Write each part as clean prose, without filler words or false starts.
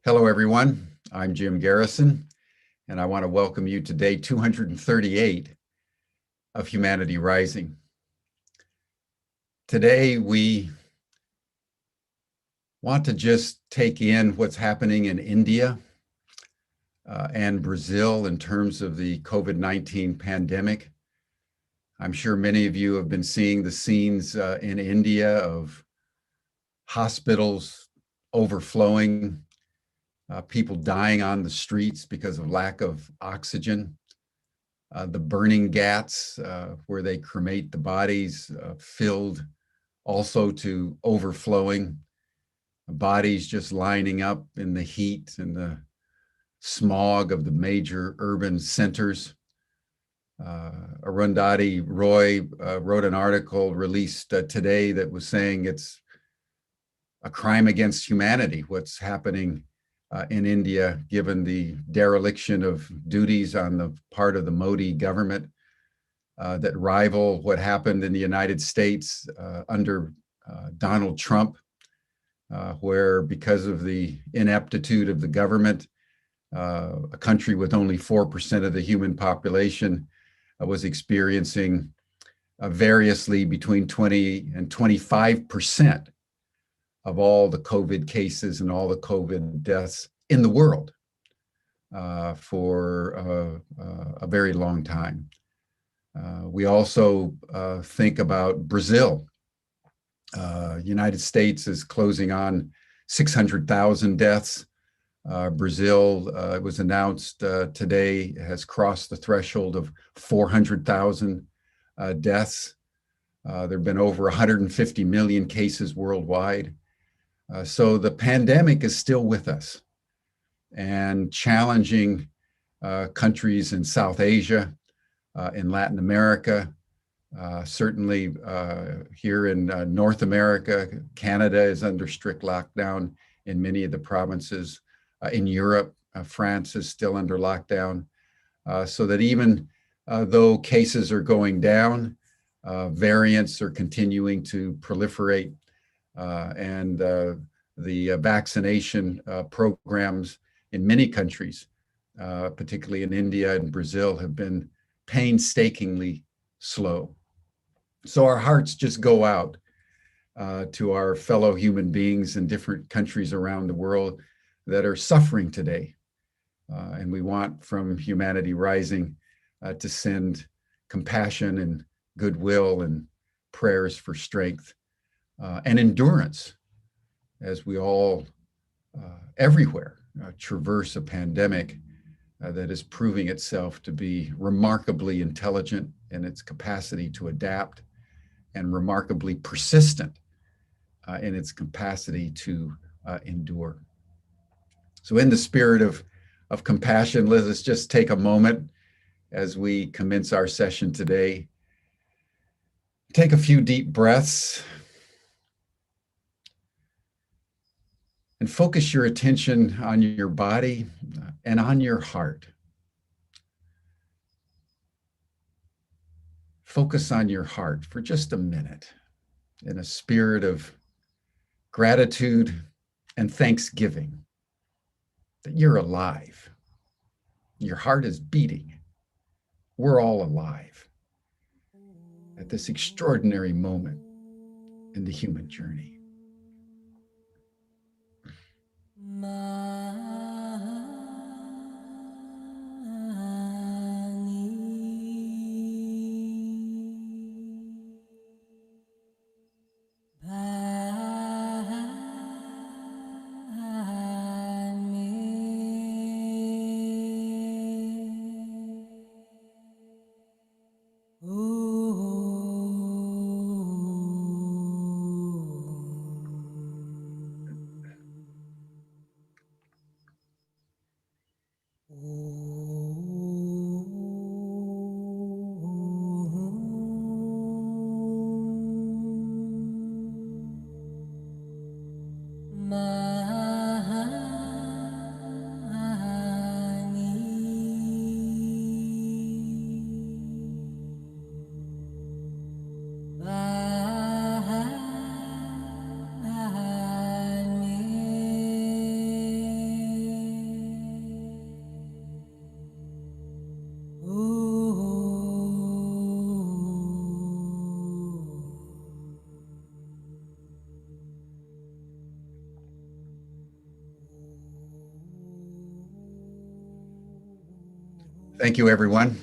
Hello, everyone. I'm Jim Garrison, and I want to welcome you to day 238 of Humanity Rising. Today, we want to just take in what's happening in India and Brazil in terms of the COVID-19 pandemic. I'm sure many of you have been seeing the scenes in India of hospitals overflowing, people dying on the streets because of lack of oxygen, the burning ghats where they cremate the bodies filled also to overflowing, bodies just lining up in the heat and the smog of the major urban centers. Arundhati Roy wrote an article released today that was saying it's a crime against humanity what's happening in India, given the dereliction of duties on the part of the Modi government that rival what happened in the United States under Donald Trump, where because of the ineptitude of the government, a country with only 4% of the human population was experiencing variously between 20 and 25% of all the COVID cases and all the COVID deaths in the world for a very long time. We also think about Brazil. United States is closing on 600,000 deaths. Brazil, it was announced today, has crossed the threshold of 400,000 deaths. There have been over 150 million cases worldwide. So the pandemic is still with us and challenging countries in South Asia, in Latin America, certainly here in North America. Canada is under strict lockdown in many of the provinces. In Europe, France is still under lockdown. So that even though cases are going down, variants are continuing to proliferate. And the vaccination programs in many countries, particularly in India and Brazil, have been painstakingly slow. So our hearts just go out to our fellow human beings in different countries around the world that are suffering today. And we want from Humanity Rising to send compassion and goodwill and prayers for strength and endurance as we all everywhere traverse a pandemic that is proving itself to be remarkably intelligent in its capacity to adapt and remarkably persistent in its capacity to endure. So in the spirit of compassion, let us just take a moment as we commence our session today. Take a few deep breaths and focus your attention on your body and on your heart. Focus on your heart for just a minute in a spirit of gratitude and thanksgiving that you're alive. Your heart is beating. We're all alive at this extraordinary moment in the human journey. Thank you, everyone.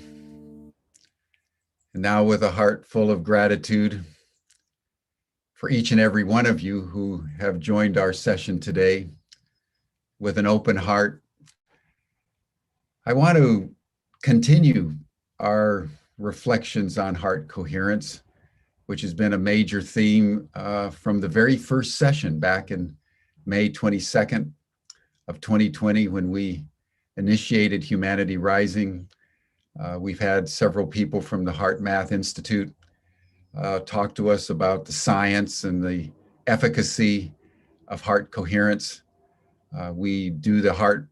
And now, with a heart full of gratitude for each and every one of you who have joined our session today, with an open heart, I want to continue our reflections on heart coherence, which has been a major theme from the very first session back in May 22nd of 2020, when we initiated Humanity Rising. We've had several people from the HeartMath Institute talk to us about the science and the efficacy of heart coherence. We do the heart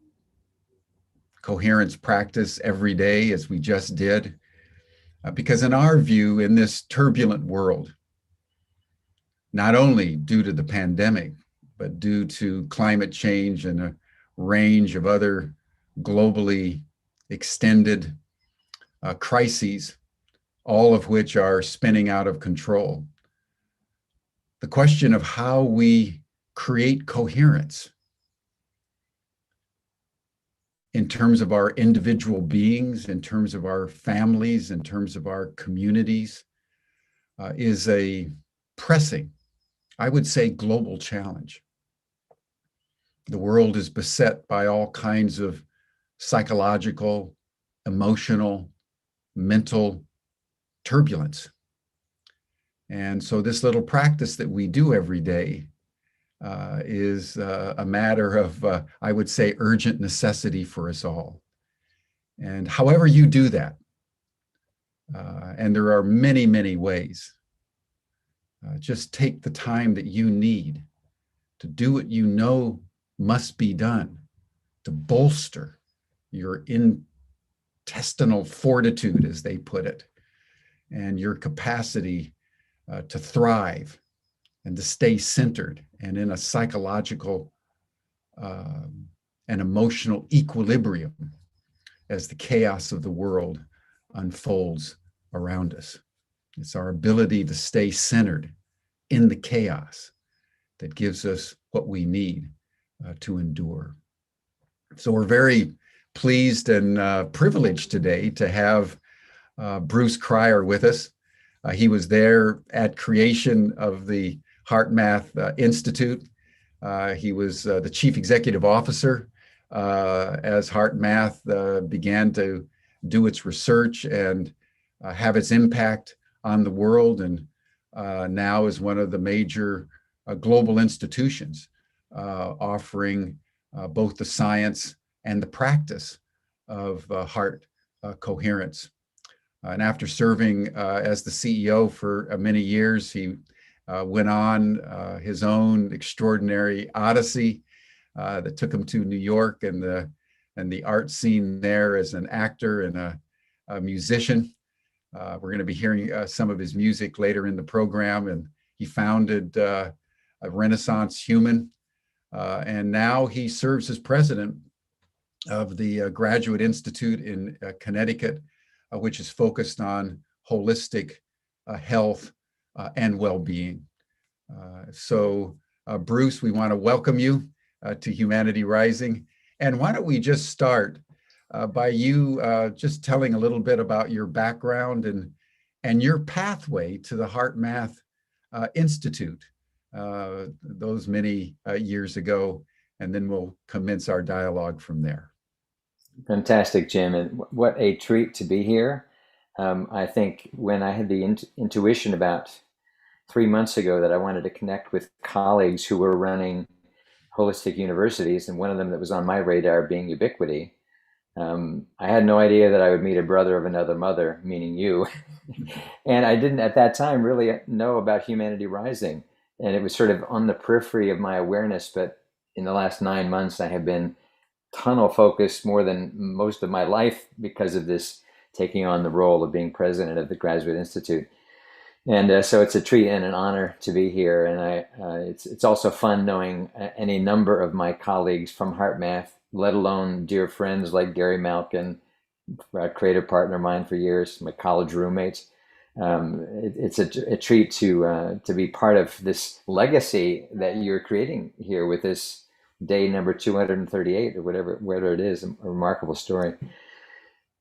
coherence practice every day, as we just did, because in our view, in this turbulent world, not only due to the pandemic, but due to climate change and a range of other globally extended crises, all of which are spinning out of control. The question of how we create coherence in terms of our individual beings, in terms of our families, in terms of our communities, is a pressing, I would say, global challenge. The world is beset by all kinds of psychological, emotional, mental turbulence. And so this little practice that we do every day is a matter of, I would say, urgent necessity for us all. And however you do that, and there are many, many ways, just take the time that you need to do what you know must be done to bolster your intestinal fortitude, as they put it, and your capacity to thrive and to stay centered and in a psychological and emotional equilibrium as the chaos of the world unfolds around us. It's our ability to stay centered in the chaos that gives us what we need to endure. So we're very pleased and privileged today to have Bruce Cryer with us. He was there at creation of the HeartMath Institute. He was the chief executive officer as HeartMath began to do its research and have its impact on the world, and now is one of the major global institutions offering both the science and the practice of heart coherence. And after serving as the CEO for many years, he went on his own extraordinary odyssey that took him to New York and the art scene there as an actor and a musician. We're going to be hearing some of his music later in the program. And he founded a Renaissance Human, and now he serves as president of the Graduate Institute in Connecticut, which is focused on holistic health and well-being. So Bruce, we want to welcome you to Humanity Rising. And why don't we just start by you just telling a little bit about your background and your pathway to the HeartMath Institute those many years ago, and then we'll commence our dialogue from there. Fantastic, Jim, and what a treat to be here. I think when I had the intuition about 3 months ago that I wanted to connect with colleagues who were running holistic universities, and one of them that was on my radar being Ubiquity, I had no idea that I would meet a brother of another mother, meaning you. And I didn't at that time really know about Humanity Rising. And it was sort of on the periphery of my awareness. But in the last 9 months, I have been tunnel focused more than most of my life because of this taking on the role of being president of the Graduate Institute. And so it's a treat and an honor to be here. And it's also fun knowing any number of my colleagues from HeartMath, let alone dear friends like Gary Malkin, a creative partner of mine for years, my college roommates. It's a treat to be part of this legacy that you're creating here with this day number 238 or whatever it is, a remarkable story.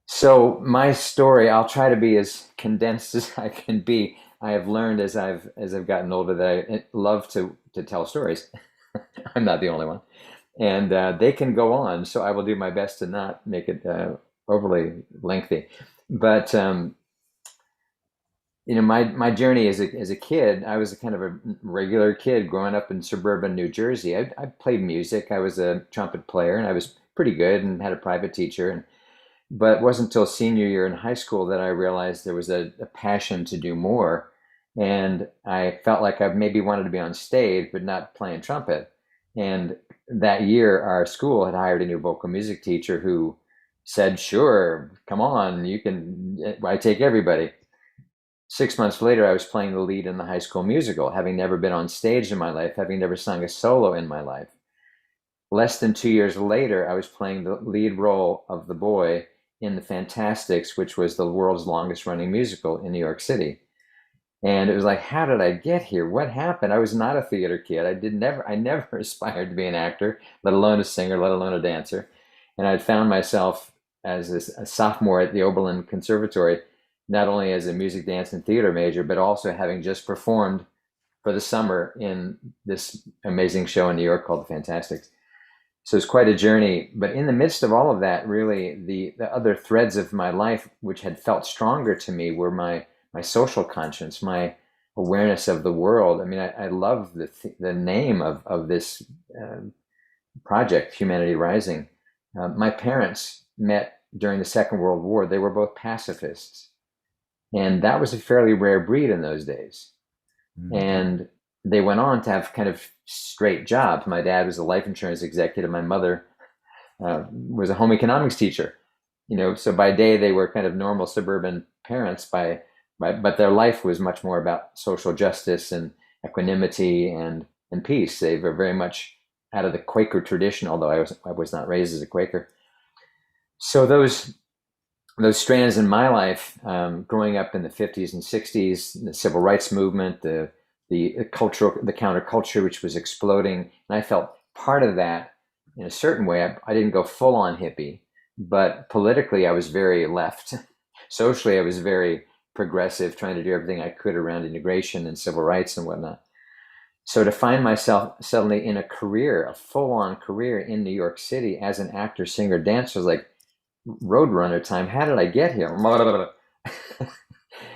So my story, I'll try to be as condensed as I can be. I have learned as I've gotten older that I love to tell stories. I'm not the only one, and they can go on. So I will do my best to not make it overly lengthy. But my journey as a kid, I was a kind of a regular kid growing up in suburban New Jersey. I played music. I was a trumpet player, and I was pretty good, and had a private teacher. But it wasn't until senior year in high school that I realized there was a passion to do more. And I felt like I maybe wanted to be on stage, but not playing trumpet. And that year, our school had hired a new vocal music teacher who said, "Sure, come on, you can, I take everybody." 6 months later, I was playing the lead in the High School Musical, having never been on stage in my life, having never sung a solo in my life. Less than 2 years later, I was playing the lead role of the boy in The Fantastics, which was the world's longest running musical in New York City. And it was like, how did I get here? What happened? I was not a theater kid. I never aspired to be an actor, let alone a singer, let alone a dancer. And I'd found myself as a sophomore at the Oberlin Conservatory, not only as a music, dance, and theater major, but also having just performed for the summer in this amazing show in New York called The Fantastics. So it's quite a journey. But in the midst of all of that, really, the other threads of my life, which had felt stronger to me, were my social conscience, my awareness of the world. I mean, I love the name of this project, Humanity Rising. My parents met during the Second World War. They were both pacifists. And that was a fairly rare breed in those days. And they went on to have kind of straight jobs. My dad was a life insurance executive. My mother was a home economics teacher. So by day they were kind of normal suburban parents. But their life was much more about social justice and equanimity and peace. They were very much out of the Quaker tradition, although I was not raised as a Quaker. So those strands in my life, growing up in the 50s and 60s, the civil rights movement, the counterculture, which was exploding, and I felt part of that in a certain way. I didn't go full on hippie, but politically I was very left. Socially, I was very progressive, trying to do everything I could around integration and civil rights and whatnot. So to find myself suddenly in a full-on career in New York City as an actor, singer, dancer, was like Roadrunner time. How did I get here?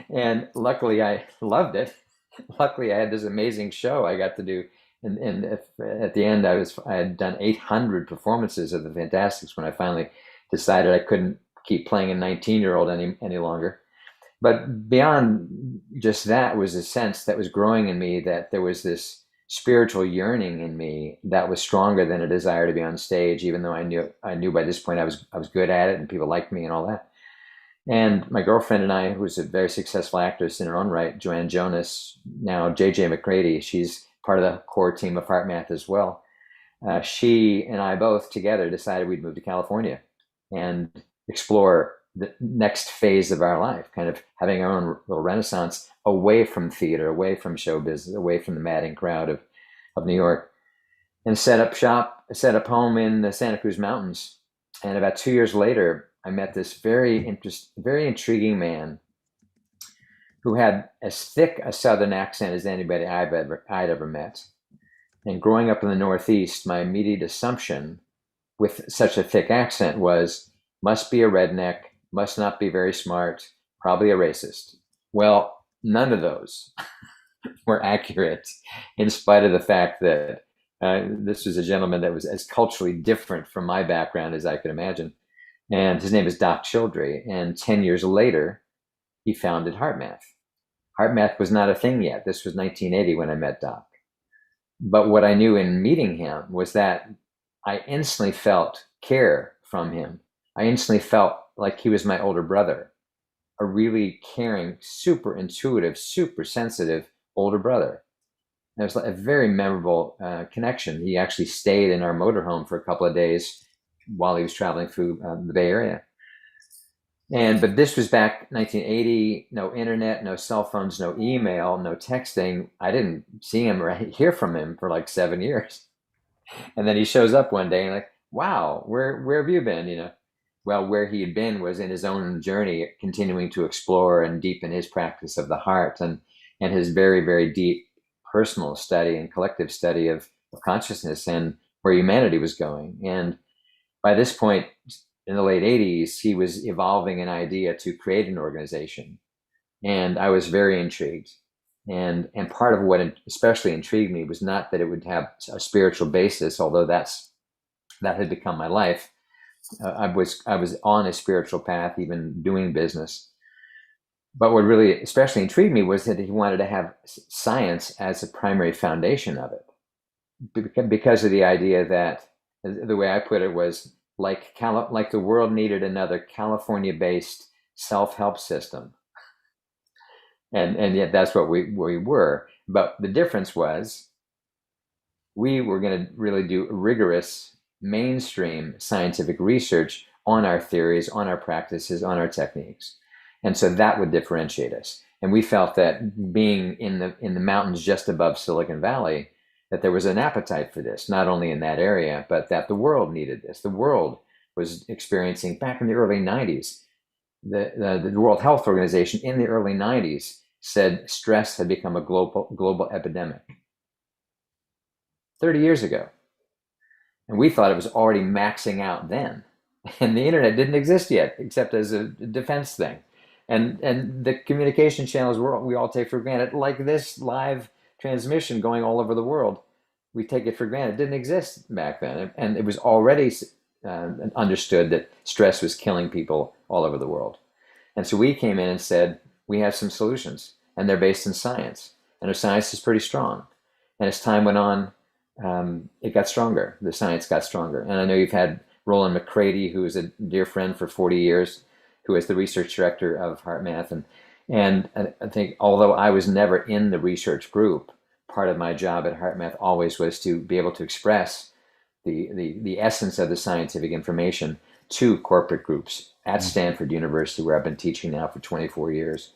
And luckily I loved it. Luckily I had this amazing show I got to do. And at the end, I had done 800 performances of the Fantastics when I finally decided I couldn't keep playing a 19-year-old any longer. But beyond just that was a sense that was growing in me, that there was this spiritual yearning in me that was stronger than a desire to be on stage, even though I knew by this point I was good at it and people liked me and all that. And my girlfriend and I, who's a very successful actress in her own right, Joanne Jonas, now JJ McCready, she's part of the core team of HeartMath as well. She and I both together decided we'd move to California and explore the next phase of our life, kind of having our own little renaissance away from theater, away from show business, away from the madding crowd of New York, and set up home in the Santa Cruz Mountains. And about 2 years later, I met this very intriguing man who had as thick a Southern accent as anybody I'd ever met. And growing up in the Northeast, my immediate assumption with such a thick accent was, must be a redneck, must not be very smart, probably a racist. Well, none of those were accurate, in spite of the fact that this was a gentleman that was as culturally different from my background as I could imagine. And his name is Doc Childrey. And 10 years later, he founded HeartMath. HeartMath was not a thing yet. This was 1980 when I met Doc. But what I knew in meeting him was that I instantly felt care from him. I instantly felt like he was my older brother, a really caring, super intuitive, super sensitive older brother. And it was a very memorable connection. He actually stayed in our motorhome for a couple of days while he was traveling through the Bay Area. But this was back 1980, no internet, no cell phones, no email, no texting. I didn't see him or hear from him for like 7 years. And then he shows up one day and like, wow, where have you been? well, where he had been was in his own journey, continuing to explore and deepen his practice of the heart and his very, very deep personal study and collective study of consciousness and where humanity was going. And by this point, in the late 80s, he was evolving an idea to create an organization. And I was very intrigued. And part of what especially intrigued me was not that it would have a spiritual basis, although that had become my life. I was on a spiritual path, even doing business. But what really especially intrigued me was that he wanted to have science as a primary foundation of it, because of the idea that, the way I put it was, like the world needed another California-based self-help system, and yet that's what we were. But the difference was, we were going to really do rigorous mainstream scientific research on our theories, on our practices, on our techniques. And so that would differentiate us. And we felt that, being in the mountains just above Silicon Valley, that there was an appetite for this, not only in that area, but that the world needed this. The world was experiencing, back in the early 90s, the World Health Organization in the early 90s said stress had become a global epidemic 30 years ago. And we thought it was already maxing out then. And the internet didn't exist yet, except as a defense thing. And the communication channels we all take for granted, like this live transmission going all over the world, we take it for granted. It didn't exist back then. And it was already understood that stress was killing people all over the world. And so we came in and said, we have some solutions, and they're based in science. And our science is pretty strong. And as time went on, it got stronger. The science got stronger. And I know you've had Roland McCready, who is a dear friend for 40 years, who is the research director of HeartMath. And I think, although I was never in the research group, part of my job at HeartMath always was to be able to express the essence of the scientific information to corporate groups at Stanford University, where I've been teaching now for 24 years,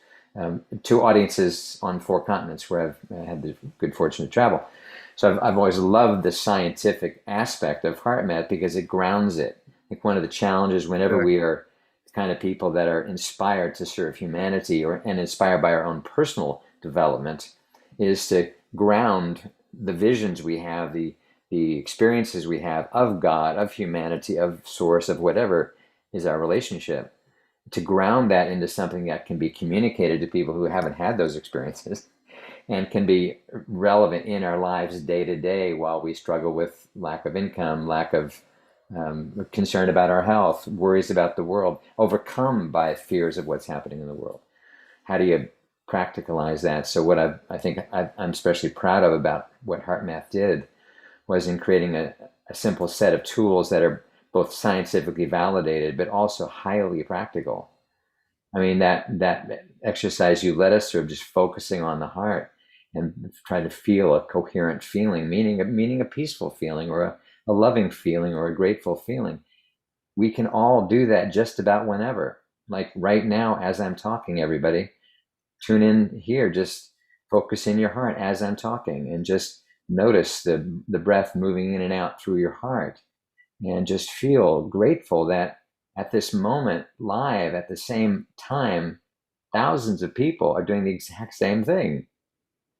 to audiences on 4 continents where I've had the good fortune to travel. So I've always loved the scientific aspect of HeartMath because it grounds it. I think one of the challenges whenever we are the kind of people that are inspired to serve humanity and inspired by our own personal development is to ground the visions we have, the experiences we have of God, of humanity, of source, of whatever is our relationship, to ground that into something that can be communicated to people who haven't had those experiences and can be relevant in our lives day to day while we struggle with lack of income, lack of concern about our health, worries about the world, overcome by fears of what's happening in the world. How do you practicalize that? So what I think I'm especially proud of about what HeartMath did was in creating a simple set of tools that are both scientifically validated, but also highly practical. I mean, that exercise you led us through, just focusing on the heart and trying to feel a coherent feeling, meaning a peaceful feeling or a loving feeling or a grateful feeling. We can all do that just about whenever. Like right now, as I'm talking, everybody, tune in here, just focus in your heart as I'm talking and just notice the breath moving in and out through your heart, and just feel grateful that at this moment, live at the same time, thousands of people are doing the exact same thing.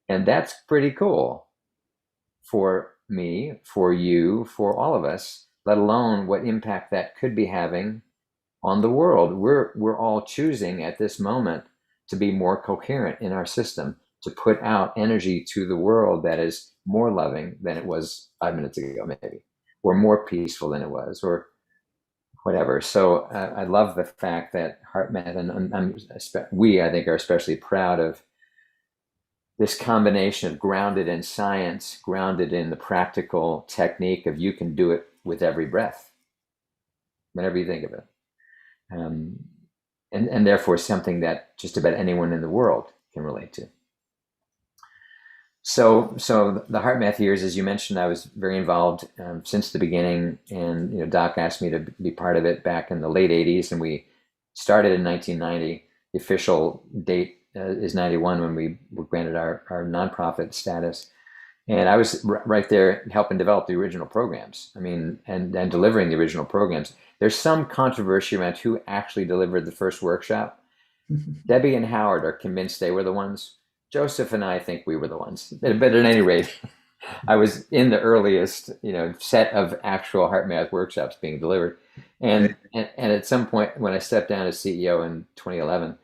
And that's pretty cool for me, for you, for all of us, let alone what impact that could be having on the world. We're all choosing at this moment to be more coherent in our system, to put out energy to the world that is more loving than it was 5 minutes ago, maybe, or more peaceful than it was, or whatever. So I love the fact that HeartMath, and we, I think, are especially proud of this combination of grounded in science, grounded in the practical technique of you can do it with every breath, whenever you think of it. And therefore something that just about anyone in the world can relate to. So the HeartMath years, as you mentioned, I was very involved since the beginning, and Doc asked me to be part of it back in the late 80s, and we started in 1990. The official date is 91 when we were granted our nonprofit status. And I was right there helping develop the original programs. I mean, and delivering the original programs. There's some controversy around who actually delivered the first workshop. Debbie and Howard are convinced they were the ones. Joseph and I think we were the ones. But at any rate, I was in the earliest, set of actual HeartMath workshops being delivered. And at some point when I stepped down as CEO in 2011,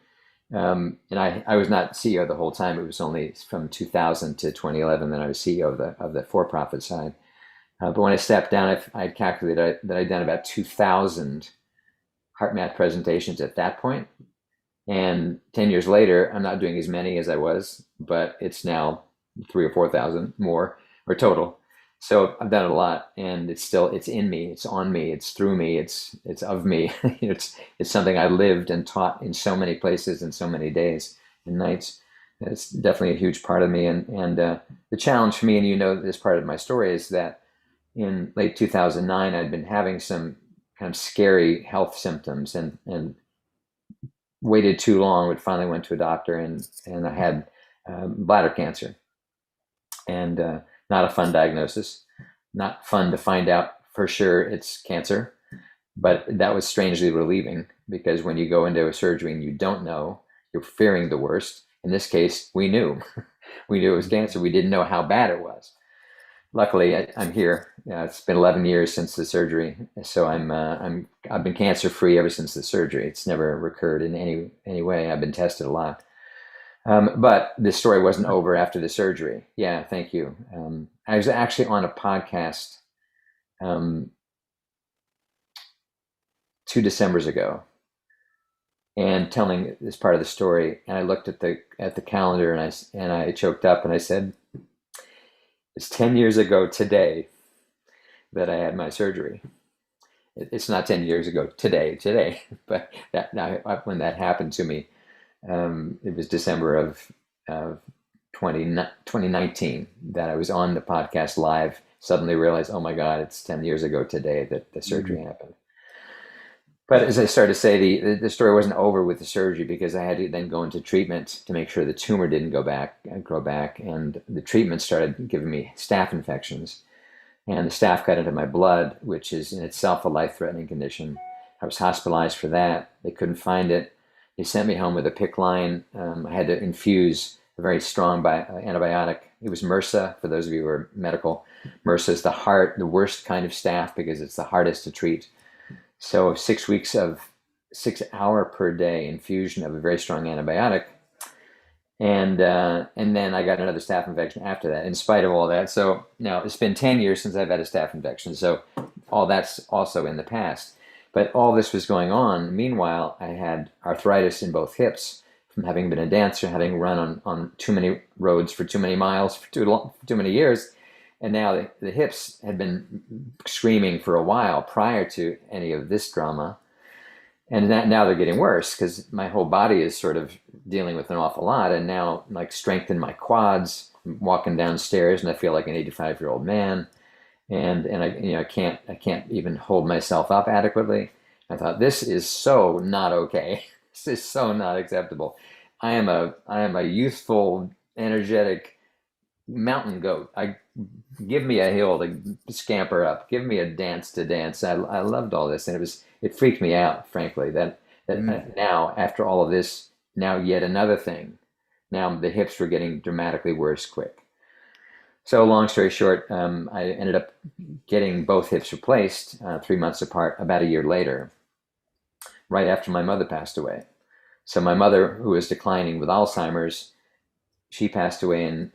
and I was not CEO the whole time. It was only from 2000 to 2011 that I was CEO of the for-profit side. But when I stepped down, I calculated that I'd done about 2,000 HeartMath presentations at that point. And 10 years later, I'm not doing as many as I was, but it's now 3,000 or 4,000 more or total. So I've done it a lot, and it's in me, it's on me, it's through me, it's of me. it's something I lived and taught in so many places and so many days and nights. It's definitely a huge part of me. And the challenge for me, and this part of my story, is that in late 2009, I'd been having some kind of scary health symptoms and waited too long, but finally went to a doctor, and I had bladder cancer. And not a fun diagnosis, not fun to find out for sure it's cancer, but that was strangely relieving, because when you go into a surgery and you don't know, you're fearing the worst. In this case, we knew. We knew it was cancer. We didn't know how bad it was. Luckily, I'm here. It's been 11 years since the surgery, so I've been cancer free ever since the surgery. It's never recurred in any way. I've been tested a lot. But this story wasn't over after the surgery. Yeah, thank you. I was actually on a podcast 2 Decembers ago, and telling this part of the story. And I looked at the calendar, and I choked up, and I said, "It's 10 years ago today that I had my surgery." It's not 10 years ago today, but when that happened to me. It was December of 2019 that I was on the podcast live, suddenly realized, oh my God, it's 10 years ago today that the surgery happened. But as I started to say, the story wasn't over with the surgery, because I had to then go into treatment to make sure the tumor didn't grow back. And the treatment started giving me staph infections. And the staph got into my blood, which is in itself a life-threatening condition. I was hospitalized for that. They couldn't find it. They sent me home with a PICC line. I had to infuse a very strong antibiotic. It was MRSA, for those of you who are medical. MRSA is the worst kind of staph, because it's the hardest to treat. So 6 weeks of 6-hour per day infusion of a very strong antibiotic. And then I got another staph infection after that, in spite of all that. So now it's been 10 years since I've had a staph infection. So all that's also in the past. But all this was going on. Meanwhile, I had arthritis in both hips from having been a dancer, having run on too many roads for too many miles for too many years. And now the hips had been screaming for a while prior to any of this drama. And now they're getting worse, because my whole body is sort of dealing with an awful lot. And now, like, strengthen my quads, I'm walking downstairs, and I feel like an 85-year-old man. And I can't even hold myself up adequately. I thought, this is so not okay. This is so not acceptable. I am a youthful, energetic mountain goat. Give me a hill to scamper up. Give me a dance to dance. I loved all this, and it freaked me out, frankly, that now, after all of this, now yet another thing. Now the hips were getting dramatically worse quick. So long story short, I ended up getting both hips replaced 3 months apart, about a year later, right after my mother passed away. So my mother, who was declining with Alzheimer's, she passed away in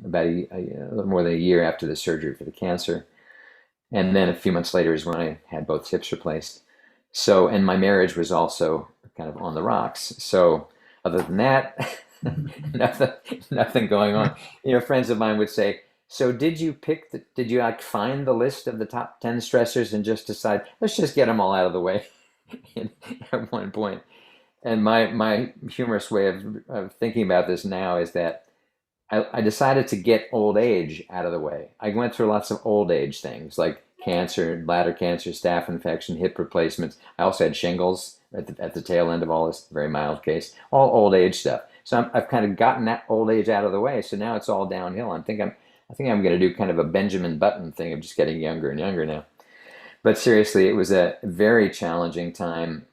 about a little more than a year after the surgery for the cancer. And then a few months later is when I had both hips replaced. So, and my marriage was also kind of on the rocks. So other than that, nothing going on. Friends of mine would say, so did you find the list of the top 10 stressors and just decide, let's just get them all out of the way at one point? And my humorous way of thinking about this now is that I decided to get old age out of the way. I went through lots of old age things, like cancer, bladder cancer, staph infection, hip replacements. I also had shingles at the tail end of all this, very mild case, all old age stuff. So I've kind of gotten that old age out of the way. So now it's all downhill. I think I'm going to do kind of a Benjamin Button thing of just getting younger and younger now. But seriously, it was a very challenging time.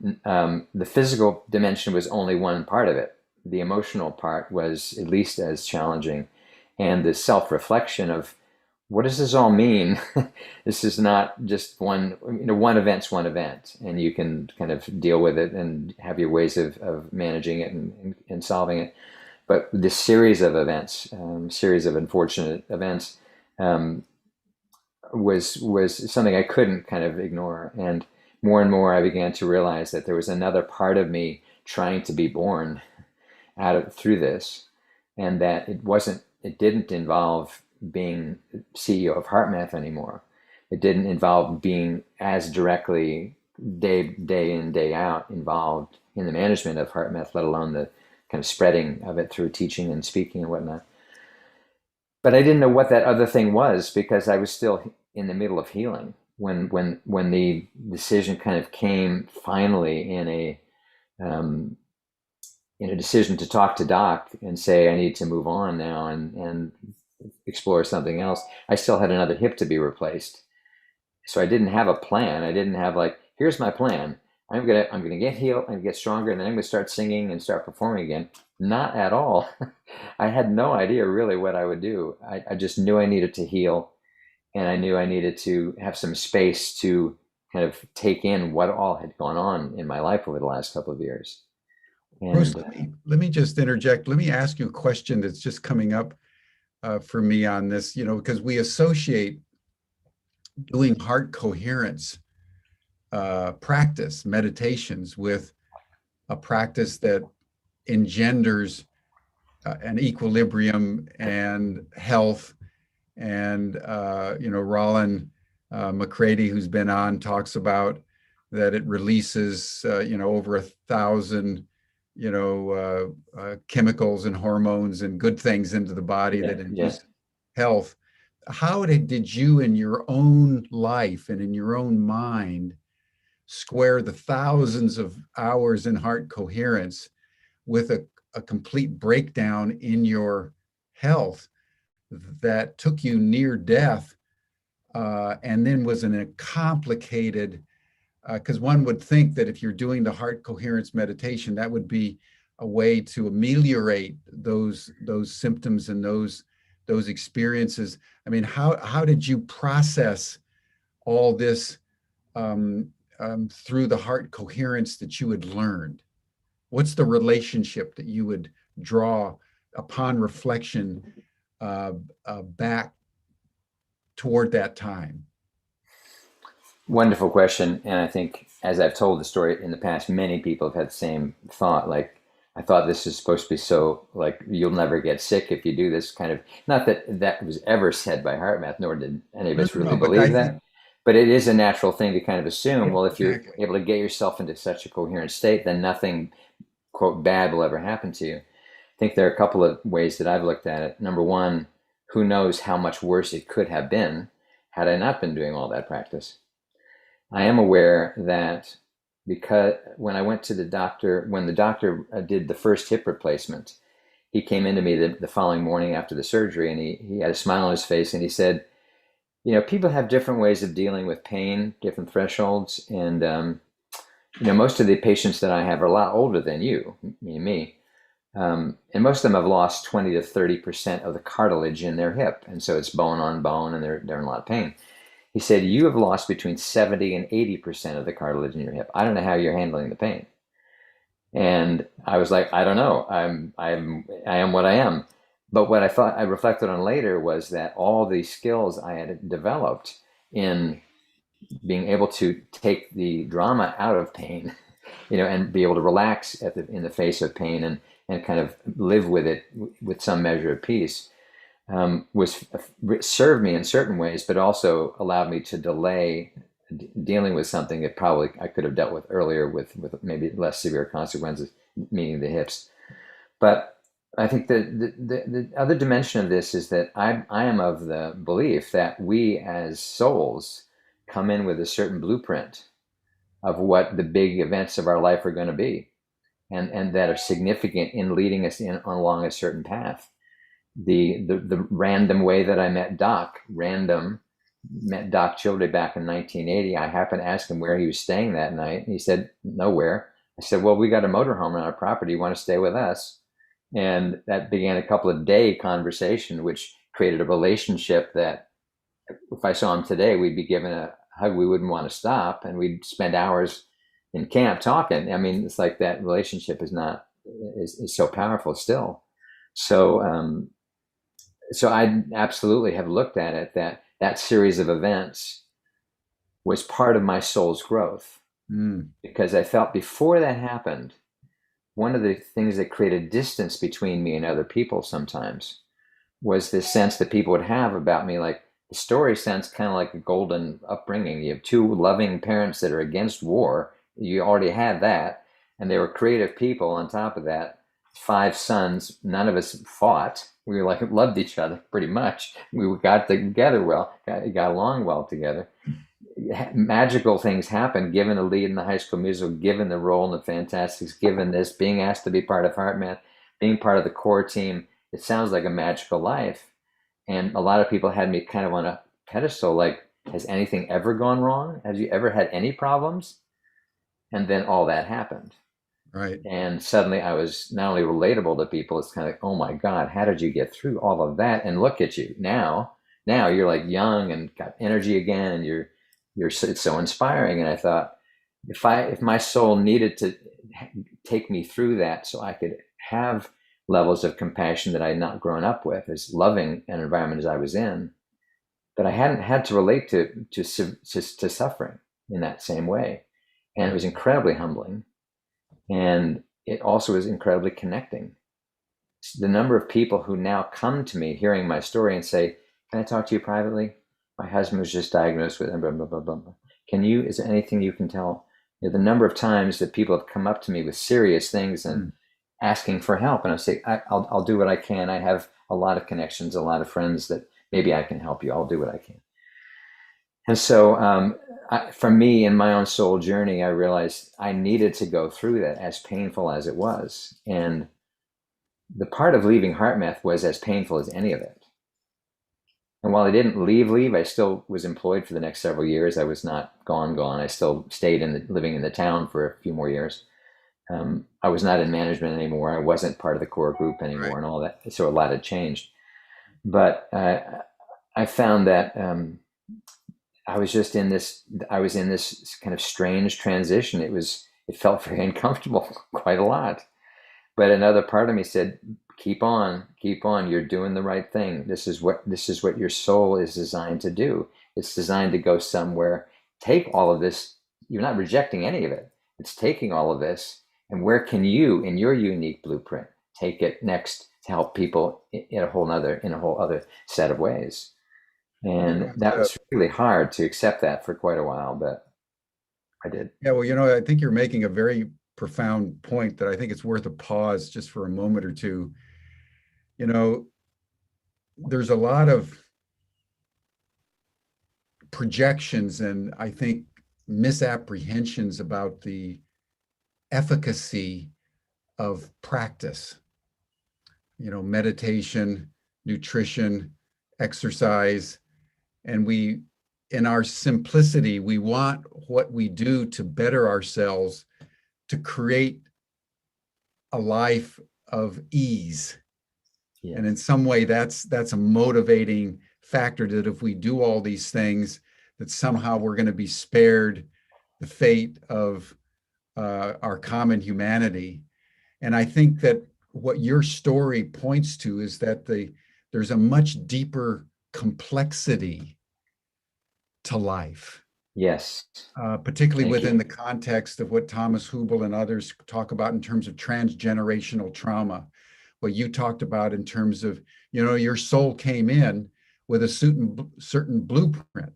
The physical dimension was only one part of it. The emotional part was at least as challenging. And the self-reflection of what does this all mean? This is not just one, one event's one event, and you can kind of deal with it and have your ways of managing it and solving it. But this series of events, series of unfortunate events, um, was something I couldn't kind of ignore. And more I began to realize that there was another part of me trying to be born through this, and that it didn't involve being CEO of HeartMath anymore. It didn't involve being as directly day in, day out involved in the management of HeartMath, let alone the kind of spreading of it through teaching and speaking and whatnot. But I didn't know what that other thing was because I was still in the middle of healing when the decision kind of came finally in a decision to talk to Doc and say I need to move on now and explore something else. I still had another hip to be replaced, so I didn't have a plan. I didn't have like, here's my plan. I'm gonna get healed and get stronger, and then I'm gonna start singing and start performing again. Not at all. I had no idea really what I would do. I just knew I needed to heal, and I knew I needed to have some space to kind of take in what all had gone on in my life over the last couple of years. Bruce, And let me just interject. Let me ask you a question that's just coming up for me on this, because we associate doing heart coherence practice, meditations, with a practice that engenders an equilibrium and health. And, Roland McCready, who's been on, talks about that it releases, over 1,000, chemicals and hormones and good things into the body that induce health. How did you in your own life and in your own mind square the thousands of hours in heart coherence with a complete breakdown in your health that took you near death, and then was in a complicated, because one would think that if you're doing the heart coherence meditation, that would be a way to ameliorate those symptoms and those experiences. I mean, how did you process all this through the heart coherence that you had learned? What's the relationship that you would draw upon reflection back toward that time? Wonderful question. And I think, as I've told the story in the past, many people have had the same thought. Like, I thought this is supposed to be so, like, you'll never get sick if you do this kind of, not that that was ever said by HeartMath, nor did any of us really believe that. But it is a natural thing to kind of assume, well, if you're able to get yourself into such a coherent state, then nothing, quote, bad will ever happen to you. I think there are a couple of ways that I've looked at it. Number one, who knows how much worse it could have been had I not been doing all that practice. I am aware that because when I went to the doctor, when the doctor did the first hip replacement, he came into me the following morning after the surgery, and he had a smile on his face, and he said, people have different ways of dealing with pain, different thresholds, and most of the patients that I have are a lot older than you, me. And most of them have lost 20 to 30% of the cartilage in their hip, and so it's bone on bone, and they're in a lot of pain. He said, you have lost between 70 and 80% of the cartilage in your hip. I don't know how you're handling the pain. And I was like, I don't know. I am what I am. But what I reflected on later was that all the skills I had developed in being able to take the drama out of pain, and be able to relax in the face of pain and kind of live with it with some measure of peace, served me in certain ways, but also allowed me to delay dealing with something that probably I could have dealt with earlier with maybe less severe consequences, meaning the hips. But I think the other dimension of this is that I am of the belief that we as souls come in with a certain blueprint of what the big events of our life are going to be, and that are significant in leading us along a certain path. the random way that I met Doc, met Doc Childre back in 1980. I happened to ask him where he was staying that night. And he said, nowhere. I said, well, we got a motorhome on our property. You want to stay with us? And that began a couple of day conversation, which created a relationship that if I saw him today, we'd be given a hug. We wouldn't want to stop. And we'd spend hours in camp talking. I mean, it's like that relationship is so powerful still. So, so I absolutely have looked at it that series of events was part of my soul's growth, because I felt before that happened, one of the things that created distance between me and other people sometimes was this sense that people would have about me, like the story sounds kind of like a golden upbringing. You have two loving parents that are against war. You already had that, and they were creative people on top of that. 5 sons, none of us fought. We were like loved each other pretty much. We got together well, got along well together. Magical things happened, given a lead in the High School Musical, given the role in the Fantastics, given this, being asked to be part of HeartMath, being part of the core team. It sounds like a magical life. And a lot of people had me kind of on a pedestal, like, has anything ever gone wrong? Have you ever had any problems? And then all that happened. Right. And suddenly I was not only relatable to people, it's kind of like, oh my God, how did you get through all of that? And look at you now. Now you're like young and got energy again, and it's so inspiring. And I thought, if my soul needed to take me through that so I could have levels of compassion that I had not grown up with, as loving an environment as I was in, but I hadn't had to relate to suffering in that same way. And it was incredibly humbling. And it also was incredibly connecting. The number of people who now come to me hearing my story and say, can I talk to you privately? My husband was just diagnosed with blah, blah, blah, blah, blah. Is there anything you can tell? You know, the number of times that people have come up to me with serious things and asking for help. And I say, I'll do what I can. I have a lot of connections, a lot of friends that maybe I can help you. I'll do what I can. And so for me, in my own soul journey, I realized I needed to go through that, as painful as it was. And the part of leaving HeartMath was as painful as any of it. And while I didn't leave, I still was employed for the next several years. I was not gone. I still stayed living in the town for a few more years. I was not in management anymore. I wasn't part of the core group anymore, right, and all that. So a lot had changed. But I found that I was in this kind of strange transition. It felt very uncomfortable, quite a lot. But another part of me said, keep on. You're doing the right thing. This is what your soul is designed to do. It's designed to go somewhere. Take all of this. You're not rejecting any of it. It's taking all of this. And where can you, in your unique blueprint, take it next to help people in a whole other set of ways? And that was really hard to accept that for quite a while, but I did. Yeah, well, I think you're making a very profound point that I think it's worth a pause just for a moment or two. There's a lot of projections and I think misapprehensions about the efficacy of practice, meditation, nutrition, exercise. And in our simplicity, we want what we do to better ourselves, to create a life of ease. Yes. And in some way, that's a motivating factor, that if we do all these things, that somehow we're going to be spared the fate of our common humanity. And I think that what your story points to is that there's a much deeper complexity to life. Yes. Particularly within the context of what Thomas Hübl and others talk about in terms of transgenerational trauma. What you talked about in terms of, your soul came in with a certain blueprint.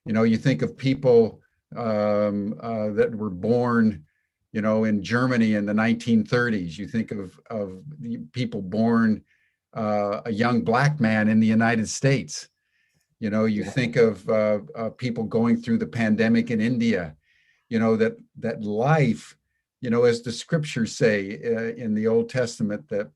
You think of people that were born, in Germany in the 1930s. You think of people born a young Black man in the United States. You think of people going through the pandemic in India. That life, as the scriptures say in the Old Testament, that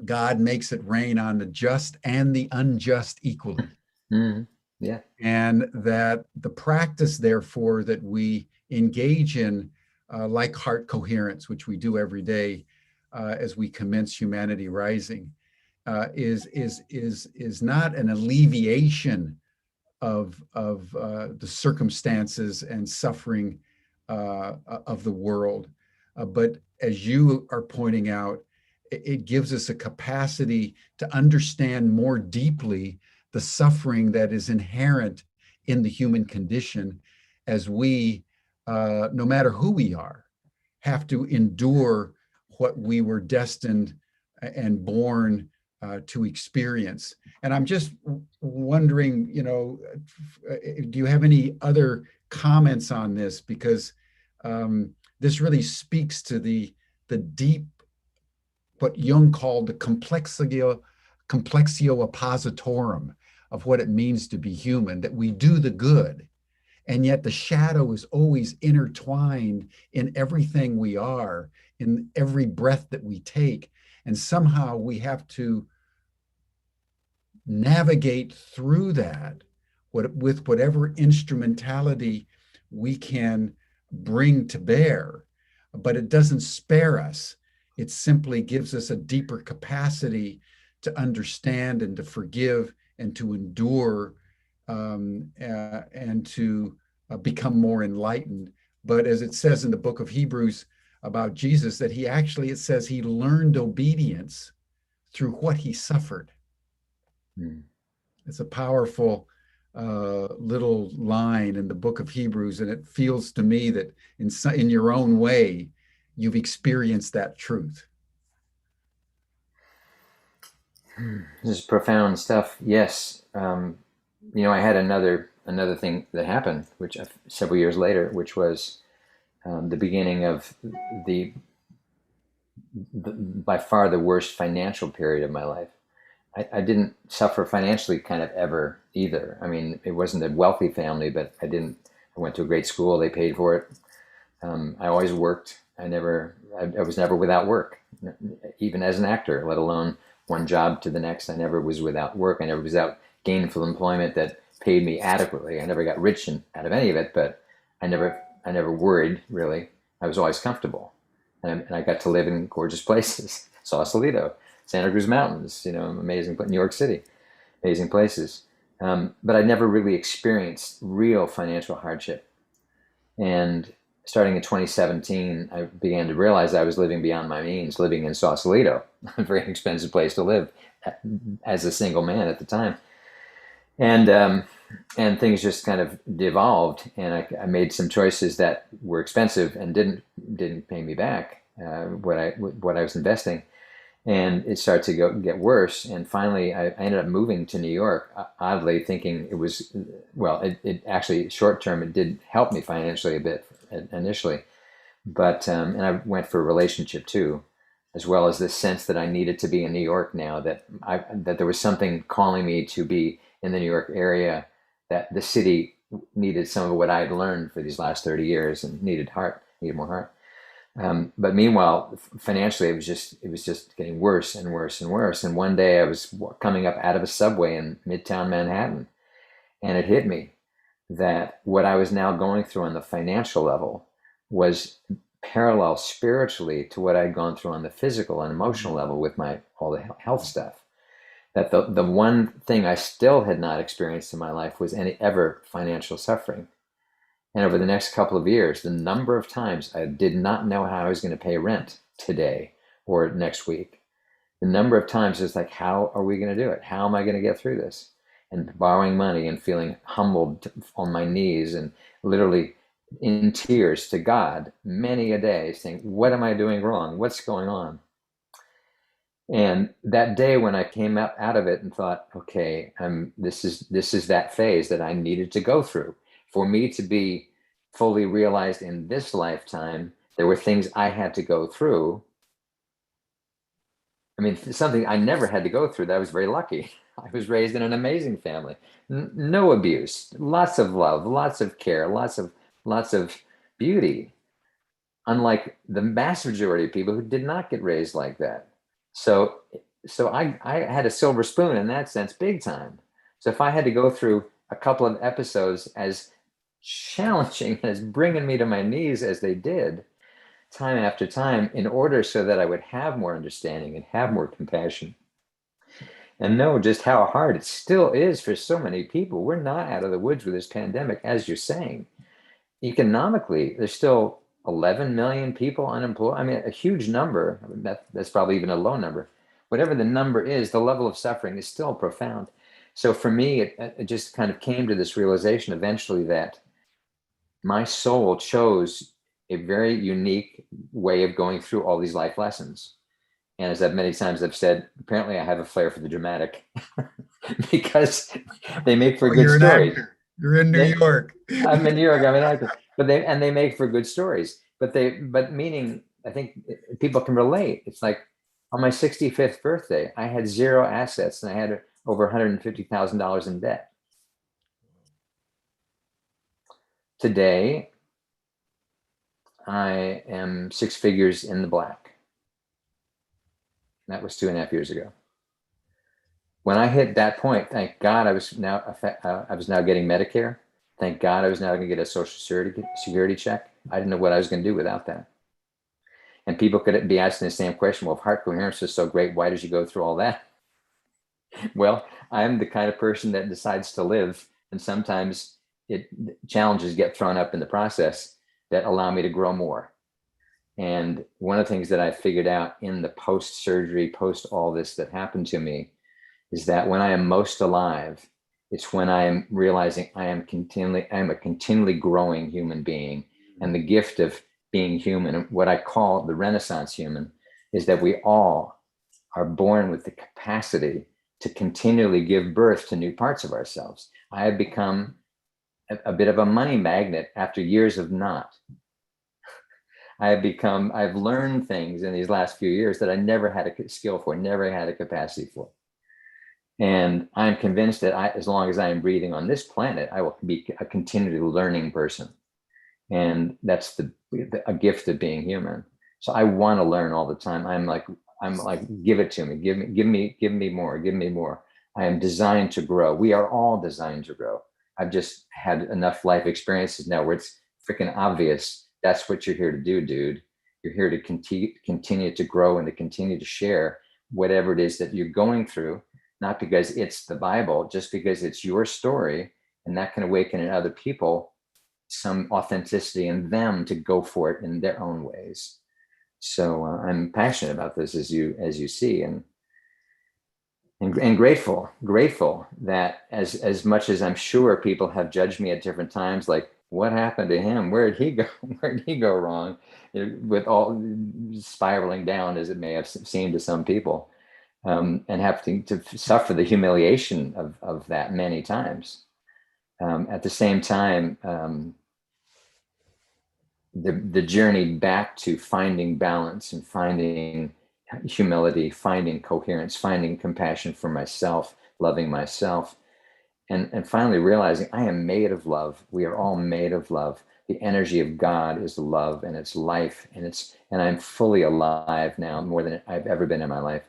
God makes it rain on the just and the unjust equally. Mm, yeah. And that the practice, therefore, that we engage in, like heart coherence, which we do every day as we commence Humanity Rising, is not an alleviation of the circumstances and suffering of the world, but as you are pointing out, it gives us a capacity to understand more deeply the suffering that is inherent in the human condition, as we, no matter who we are, have to endure what we were destined and born to experience. And I'm just wondering, do you have any other comments on this? Because this really speaks to the deep, what Jung called the complexio oppositorum of what it means to be human, that we do the good, and yet the shadow is always intertwined in everything we are, in every breath that we take. And somehow we have to navigate through that with whatever instrumentality we can bring to bear. But it doesn't spare us. It simply gives us a deeper capacity to understand and to forgive and to endure, and to become more enlightened. But as it says in the book of Hebrews about Jesus, that he actually, it says he learned obedience through what he suffered. It's a powerful little line in the book of Hebrews, and it feels to me that in your own way, you've experienced that truth. This is profound stuff. Yes. I had another thing that happened, which several years later, which was the beginning of the by far the worst financial period of my life. I didn't suffer financially kind of ever either. I mean, it wasn't a wealthy family, but I went to a great school. They paid for it. I always worked. I was never without work, even as an actor, let alone one job to the next. I never was without work. I never was without gainful employment that paid me adequately. I never got rich out of any of it, but I never worried, really. I was always comfortable. And I got to live in gorgeous places. Sausalito, Santa Cruz Mountains, amazing, New York City, amazing places. But I never really experienced real financial hardship. And starting in 2017, I began to realize I was living beyond my means, living in Sausalito, a very expensive place to live as a single man at the time. And things just kind of devolved, and I made some choices that were expensive and didn't pay me back what I was investing. And it started to get worse. And finally, I ended up moving to New York, oddly thinking it was, well, it actually, short term, it did help me financially a bit initially. But, and I went for a relationship too, as well as this sense that I needed to be in New York now, that there was something calling me to be in the New York area, that the city needed some of what I had learned for these last 30 years and needed more heart. But meanwhile, financially, it was just getting worse and worse and worse. And one day I was coming up out of a subway in Midtown Manhattan, and it hit me that what I was now going through on the financial level was parallel spiritually to what I'd gone through on the physical and emotional level with all the health stuff. That the one thing I still had not experienced in my life was any ever financial suffering. And over the next couple of years, the number of times I did not know how I was going to pay rent today or next week. The number of times it's like, how are we going to do it? How am I going to get through this? And borrowing money and feeling humbled on my knees and literally in tears to God many a day, saying, what am I doing wrong? What's going on? And that day when I came out of it and thought, okay, this is that phase that I needed to go through. For me to be fully realized in this lifetime, there were things I had to go through. I mean, something I never had to go through. That I was very lucky. I was raised in an amazing family. No abuse, lots of love, lots of care, lots of beauty. Unlike the vast majority of people who did not get raised like that. So so I had a silver spoon in that sense, big time. So if I had to go through a couple of episodes as challenging as bringing me to my knees as they did, time after time, in order so that I would have more understanding and have more compassion and know just how hard it still is for so many people. We're not out of the woods with this pandemic, as you're saying. Economically, there's still 11 million people unemployed. I mean, a huge number. I mean, that's probably even a low number. Whatever the number is, the level of suffering is still profound. So for me, it just kind of came to this realization eventually that my soul chose a very unique way of going through all these life lessons. And as I've many times I've said, apparently I have a flair for the dramatic because they make for Oh, good you're an stories. actor. You're in New They, York. I'm in New York, I'm an actor, but they make for good stories. But meaning, I think people can relate. It's like on my 65th birthday, I had zero assets and I had over $150,000 in debt. Today, I am six figures in the black. That was 2.5 years ago. When I hit that point, thank God I was now getting Medicare. Thank God I was now going to get a Social Security check. I didn't know what I was going to do without that. And people could be asking the same question. Well, if heart coherence is so great, why did you go through all that? Well, I'm the kind of person that decides to live, and sometimes challenges get thrown up in the process that allow me to grow more. And one of the things that I figured out in the post-surgery, post all this that happened to me, is that when I am most alive, it's when I am realizing I am a continually growing human being. And the gift of being human, what I call the Renaissance human, is that we all are born with the capacity to continually give birth to new parts of ourselves. I have become a bit of a money magnet after years of not. I've learned things in these last few years that I never had a skill for, never had a capacity for. And I'm convinced that as long as I am breathing on this planet, I will be a continually learning person. And that's a gift of being human. So I want to learn all the time. I'm like, give it to me, give me more, give me more. I am designed to grow. We are all designed to grow. I've just had enough life experiences now where it's freaking obvious. That's what you're here to do, dude. You're here to continue to grow and to continue to share whatever it is that you're going through, not because it's the Bible, just because it's your story, and that can awaken in other people some authenticity in them to go for it in their own ways. So I'm passionate about this, as you see, and grateful that as much as I'm sure people have judged me at different times, like, what happened to him? Where did he go? Where did he go wrong? With all spiraling down as it may have seemed to some people, and having to suffer the humiliation of that many times. At the same time, the journey back to finding balance and finding humility, finding coherence, finding compassion for myself, loving myself, and finally realizing I am made of love. We are all made of love. The energy of God is love, and it's life, and I'm fully alive now, more than I've ever been in my life.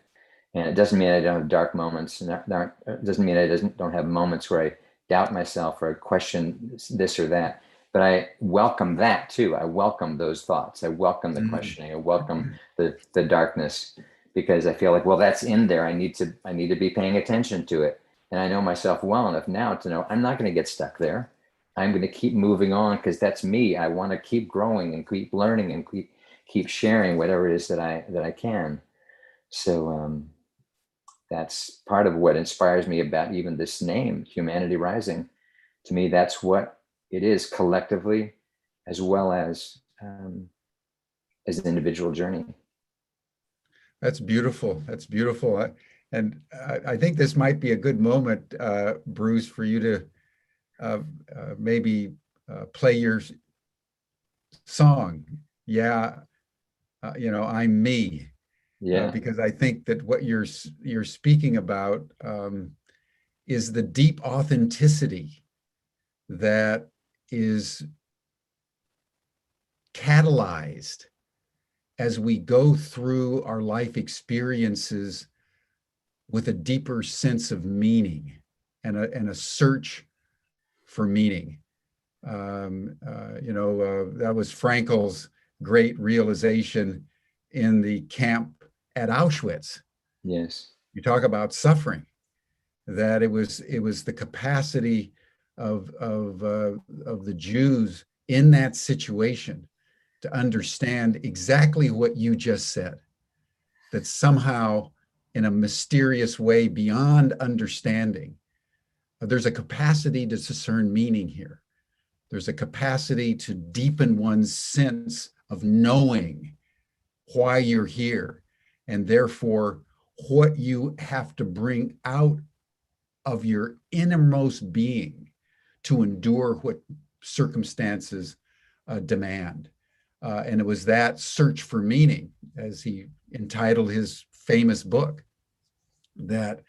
And it doesn't mean I don't have dark moments, and it doesn't mean I don't have moments where I doubt myself or I question this or that. But I welcome that too. I welcome those thoughts. I welcome the questioning. I welcome the darkness, because I feel like, well, that's in there. I need to be paying attention to it. And I know myself well enough now to know I'm not going to get stuck there. I'm going to keep moving on, because that's me. I want to keep growing and keep learning and keep sharing whatever it is that I can. So that's part of what inspires me about even this name, Humanity Rising. To me, that's what it is collectively, as well as an individual journey. That's beautiful. That's beautiful. I think this might be a good moment, Bruce, for you to maybe play your song. Yeah, I'm me. Yeah. Because I think that what you're speaking about is the deep authenticity that is catalyzed as we go through our life experiences with a deeper sense of meaning and a search for meaning. That was Frankel's great realization in the camp at Auschwitz. Yes. You talk about suffering, that it was the capacity of the Jews in that situation to understand exactly what you just said, that somehow in a mysterious way beyond understanding, there's a capacity to discern meaning here. There's a capacity to deepen one's sense of knowing why you're here, and therefore what you have to bring out of your innermost being to endure what circumstances demand. And it was that search for meaning, as he entitled his famous book, that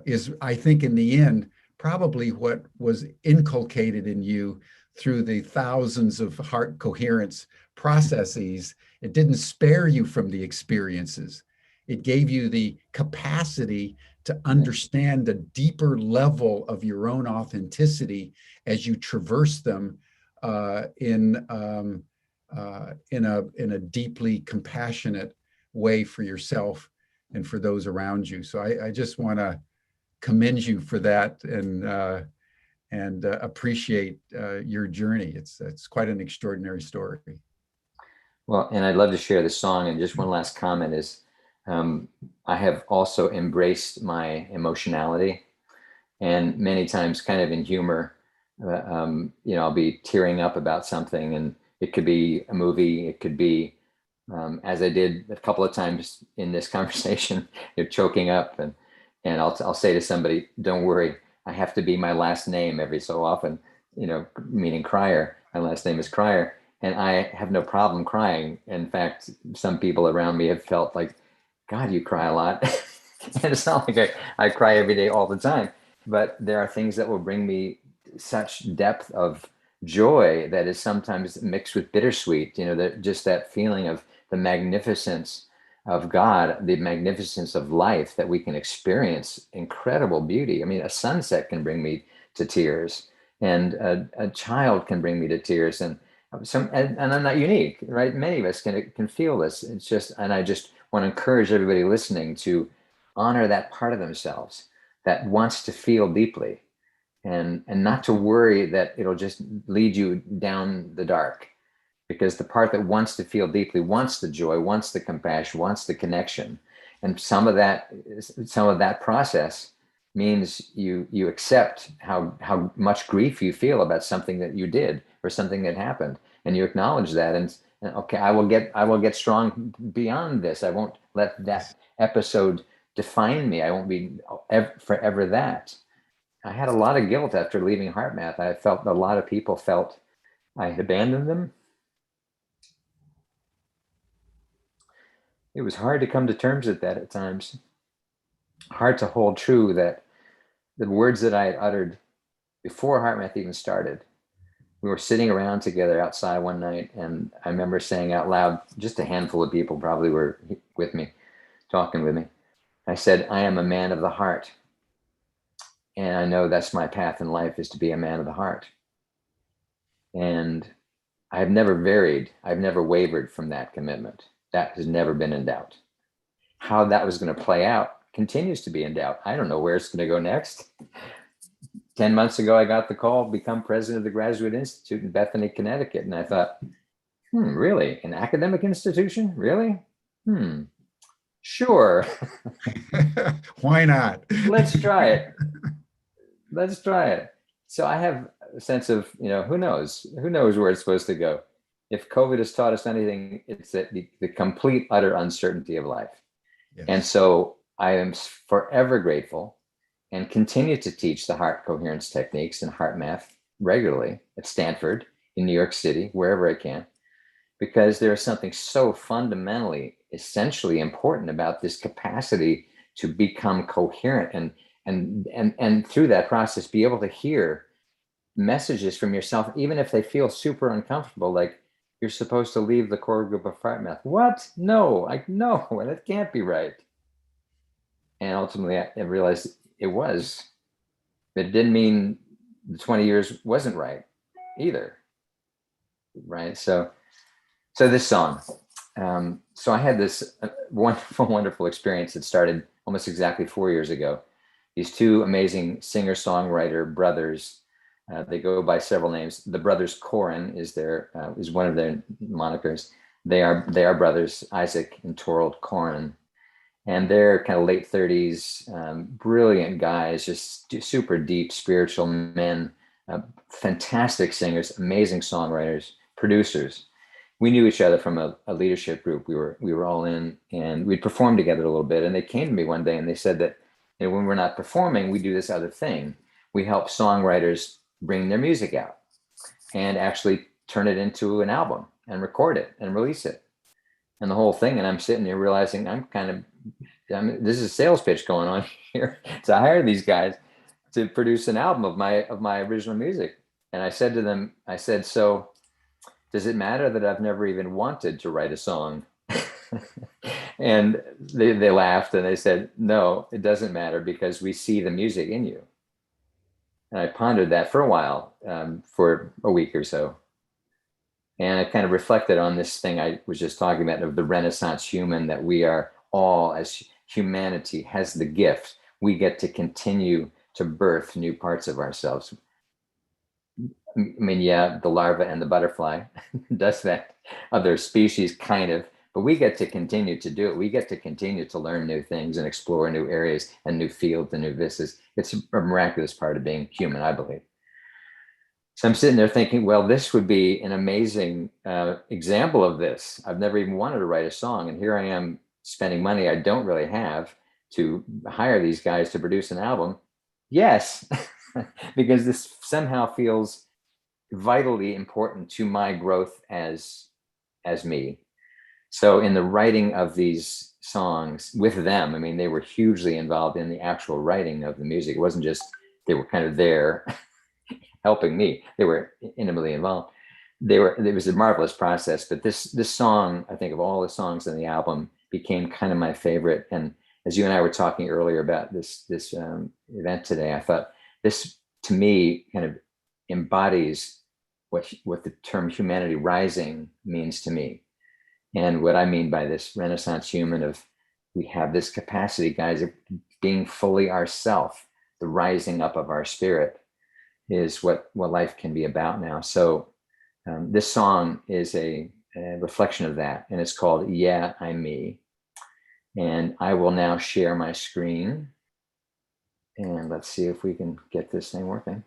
is, I think, in the end, probably what was inculcated in you through the thousands of heart coherence processes. It didn't spare you from the experiences. It gave you the capacity to understand the deeper level of your own authenticity as you traverse them in a deeply compassionate way for yourself and for those around you. So I just want to commend you for that and appreciate your journey. It's quite an extraordinary story. Well, and I'd love to share this song. And just one last comment is, I have also embraced my emotionality, and many times kind of in humor, I'll be tearing up about something, and it could be a movie, it could be, as I did a couple of times in this conversation, you're choking up, and I'll say to somebody, don't worry, I have to be my last name every so often, meaning Crier. My last name is Crier, and I have no problem crying. In fact, some people around me have felt like, God, you cry a lot. And it's not like I cry every day all the time, but there are things that will bring me such depth of joy that is sometimes mixed with bittersweet, just that feeling of the magnificence of God, the magnificence of life, that we can experience incredible beauty. I mean, a sunset can bring me to tears, and a child can bring me to tears, and I'm not unique, right? Many of us can feel this. It's just, and I just want to encourage everybody listening to honor that part of themselves that wants to feel deeply, and not to worry that it'll just lead you down the dark, because the part that wants to feel deeply wants the joy, wants the compassion, wants the connection. And some of that process means you accept how much grief you feel about something that you did or something that happened, and you acknowledge that, and okay, I will get strong beyond this. I won't let that episode define me. I won't be forever that. I had a lot of guilt after leaving HeartMath. I felt a lot of people felt I had abandoned them. It was hard to come to terms with that at times. Hard to hold true that the words that I had uttered before HeartMath even started. We were sitting around together outside one night, and I remember saying out loud, just a handful of people probably were with me, talking with me. I said, I am a man of the heart. And I know that's my path in life, is to be a man of the heart. And I've never varied. I've never wavered from that commitment. That has never been in doubt. How that was going to play out continues to be in doubt. I don't know where it's going to go next. 10 months ago, I got the call, become president of the Graduate Institute in Bethany, Connecticut. And I thought, really? An academic institution? Really? Sure. Why not? Let's try it. Let's try it. So I have a sense of, who knows where it's supposed to go. If COVID has taught us anything, it's that the complete, utter uncertainty of life. Yes. And so I am forever grateful, and continue to teach the heart coherence techniques and HeartMath regularly at Stanford, in New York City, wherever I can, because there is something so fundamentally, essentially important about this capacity to become coherent, and through that process, be able to hear messages from yourself, even if they feel super uncomfortable, like you're supposed to leave the core group of HeartMath. What? No, no, that can't be right. And ultimately I realized it was. It didn't mean the 20 years wasn't right either, right? So this song. So I had this wonderful experience that started almost exactly 4 years ago. These two amazing singer-songwriter brothers, they go by several names. The brothers Corin is one of their monikers. They are brothers, Isaac and Torald Corin. And they're kind of late 30s, brilliant guys, just super deep spiritual men, fantastic singers, amazing songwriters, producers. We knew each other from a leadership group we were all in, and we'd performed together a little bit. And they came to me one day and they said that, you know, when we're not performing, we do this other thing. We help songwriters bring their music out and actually turn it into an album and record it and release it and the whole thing. And I'm sitting there realizing this is a sales pitch going on here. So I hired these guys to produce an album of my original music. And I said to them, so does it matter that I've never even wanted to write a song? And they laughed and they said, no, it doesn't matter, because we see the music in you. And I pondered that for a while, for a week or so. And I kind of reflected on this thing I was just talking about, of the Renaissance human, that we are all, as humanity, has the gift. We get to continue to birth new parts of ourselves. I mean, yeah, the larva and the butterfly does that. Other species kind of, but we get to continue to do it. We get to continue to learn new things and explore new areas and new fields and new vistas. It's a miraculous part of being human, I believe. So I'm sitting there thinking, well, this would be an amazing example of this. I've never even wanted to write a song, and here I am spending money I don't really have to hire these guys to produce an album. Yes, because this somehow feels vitally important to my growth as me. So in the writing of these songs with them, I mean, they were hugely involved in the actual writing of the music. It wasn't just they were kind of there helping me. They were intimately involved. It was a marvelous process. But this song, I think, of all the songs in the album, became kind of my favorite. And as you and I were talking earlier about this event today, I thought this, to me, kind of embodies what the term humanity rising means to me. And what I mean by this Renaissance human of, we have this capacity, guys, of being fully ourself. The rising up of our spirit is what life can be about now. So this song is a reflection of that, and it's called Yeah, I'm Me. And I will now share my screen, and let's see if we can get this thing working.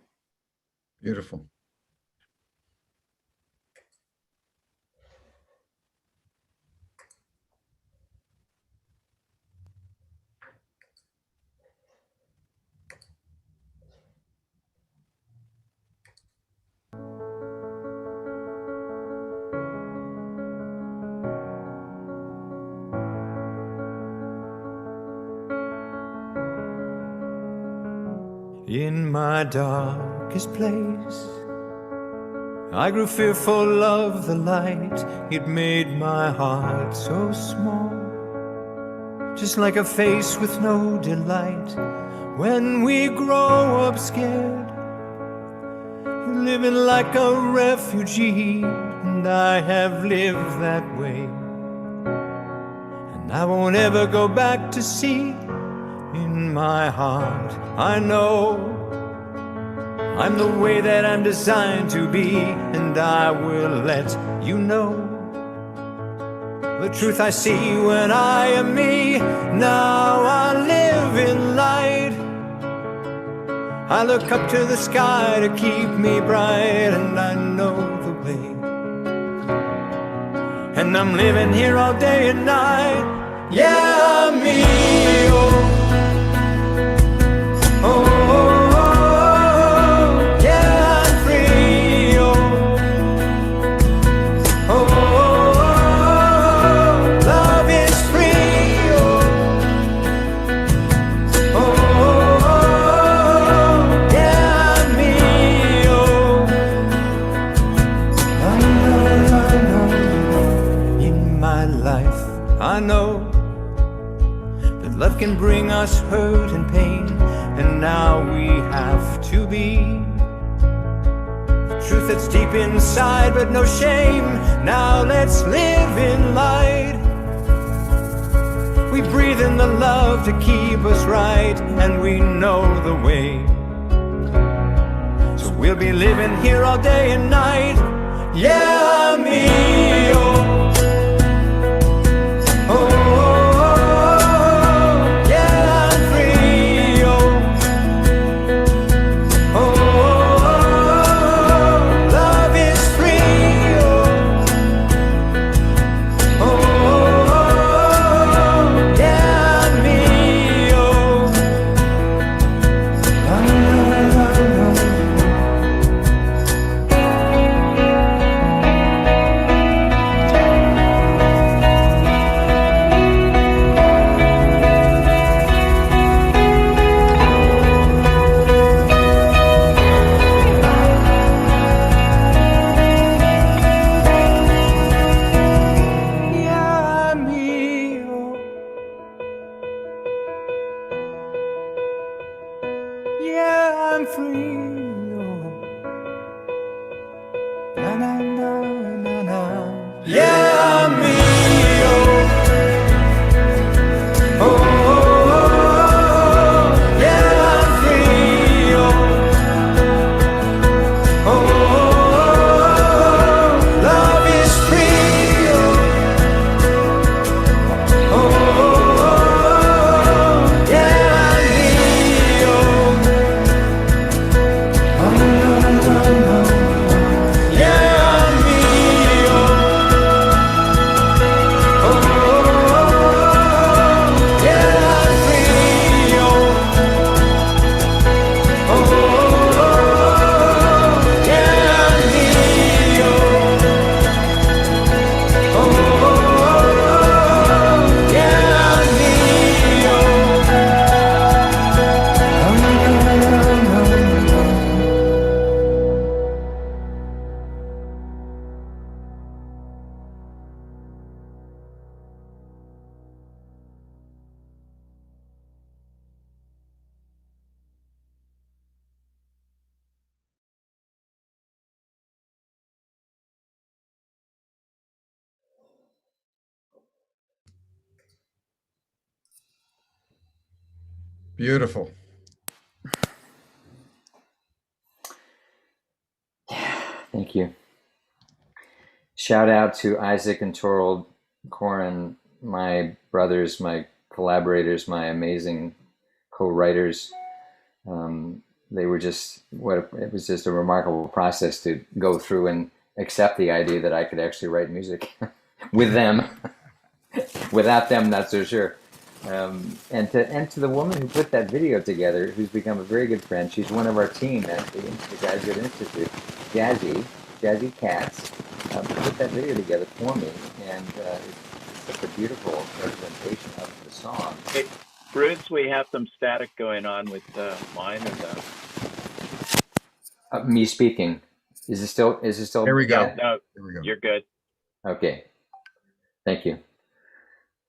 Beautiful. In my darkest place, I grew fearful of the light. It made my heart so small, just like a face with no delight. When we grow up scared, living like a refugee, and I have lived that way, and I won't ever go back to sea. In my heart, I know I'm the way that I'm designed to be, and I will let you know the truth I see when I am me. Now I live in light. I look up to the sky to keep me bright, and I know the way. And I'm living here all day and night. Yeah, me, oh. Oh, oh, oh, yeah, I'm free, oh. Oh, oh, oh, love is free, oh. Oh, oh, oh, yeah, I'm me, oh. I know, in my life, I know that Love can bring us hurt and pain, and now we have to be the truth that's deep inside, but no shame. Now let's live in light. We breathe in the love to keep us right, and we know the way. So we'll be living here all day and night. Yeah, me, oh. Beautiful. Thank you. Shout out to Isaac and Torald Corin, my brothers, my collaborators, my amazing co-writers. They were just, it was just a remarkable process to go through and accept the idea that I could actually write music with them. Without them, not so sure. And to the woman who put that video together, who's become a very good friend. She's one of our team at the Graduate Institute, Jazzy Katz, put that video together for me, and it's such a beautiful representation of the song. Hey, Bruce, we have some static going on with mine and Me speaking. Is it still? There we go. No, There we go. you're good. Okay. Thank you.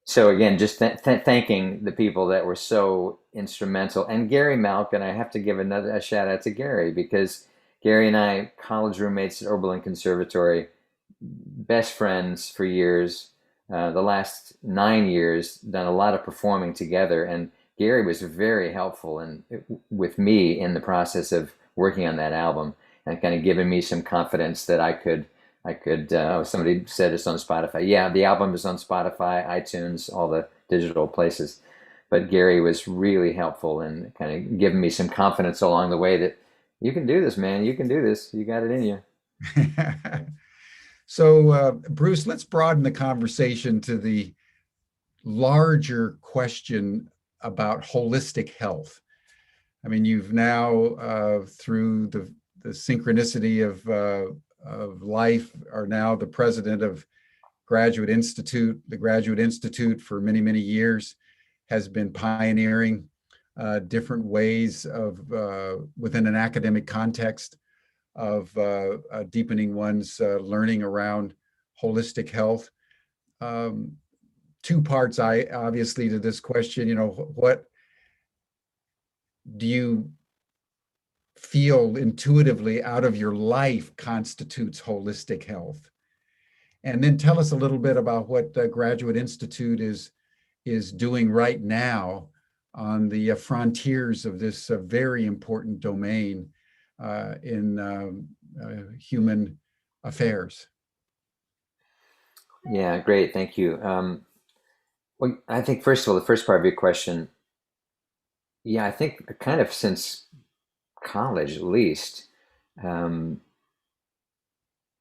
So again, just thanking the people that were so instrumental, and Gary Malkin. I have to give a shout out to Gary, because Gary and I, college roommates at Oberlin Conservatory, best friends for years. The last 9 years, done a lot of performing together, and Gary was very helpful with me in the process of working on that album, and kind of giving me some confidence that I could. Somebody said it's on Spotify. Yeah, the album is on Spotify, iTunes, all the digital places. But Gary was really helpful in kind of giving me some confidence along the way that you can do this, man. You can do this. You got it in you. So, Bruce, let's broaden the conversation to the larger question about holistic health. I mean, you've now, through the synchronicity of life, are now the president of Graduate Institute. The Graduate Institute for many, many years has been pioneering different ways of, within an academic context, of deepening one's learning around holistic health. two parts, obviously, to this question. What do you feel intuitively out of your life constitutes holistic health? And then tell us a little bit about what the Graduate Institute is doing right now on the frontiers of this very important domain in human affairs. Yeah, great. Thank you. Well, I think, first of all, the first part of your question, yeah, I think kind of since college, at least, I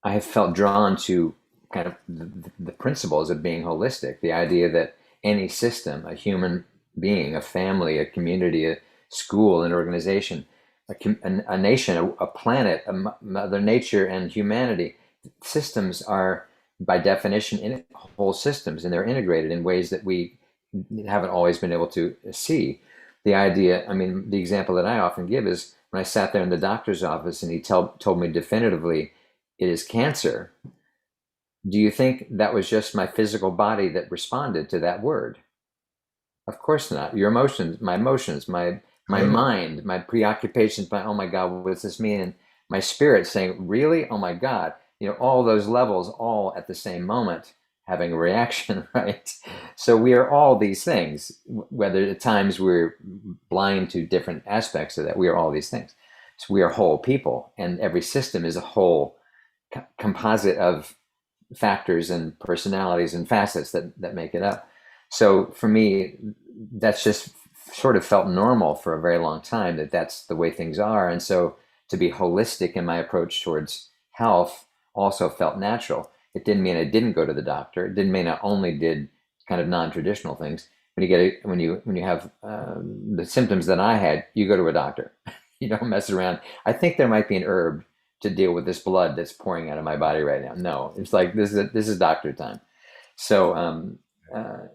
have felt drawn to kind of the principles of being holistic, the idea that any system, a human being, a family, a community, a school, an organization, a nation, a planet, Mother Nature, and humanity, systems are, by definition, whole systems, and they're integrated in ways that we haven't always been able to see. The idea, I mean, the example that I often give is when I sat there in the doctor's office and he told me definitively, it is cancer. Do you think that was just my physical body that responded to that word? Of course not. Your emotions, my mind, my preoccupations, oh my God, what does this mean? And my spirit saying, really? Oh my God. All those levels all at the same moment having a reaction, right? So we are all these things, whether at times we're blind to different aspects of that, we are all these things. So we are whole people, and every system is a whole composite of factors and personalities and facets that make it up. So for me, that's just sort of felt normal for a very long time, that's the way things are. And so to be holistic in my approach towards health also felt natural. It didn't mean I didn't go to the doctor. It didn't mean I only did kind of non-traditional things. When you have the symptoms that I had, you go to a doctor. You don't mess around. I think there might be an herb to deal with this blood that's pouring out of my body right now. No, it's like this is doctor time. So,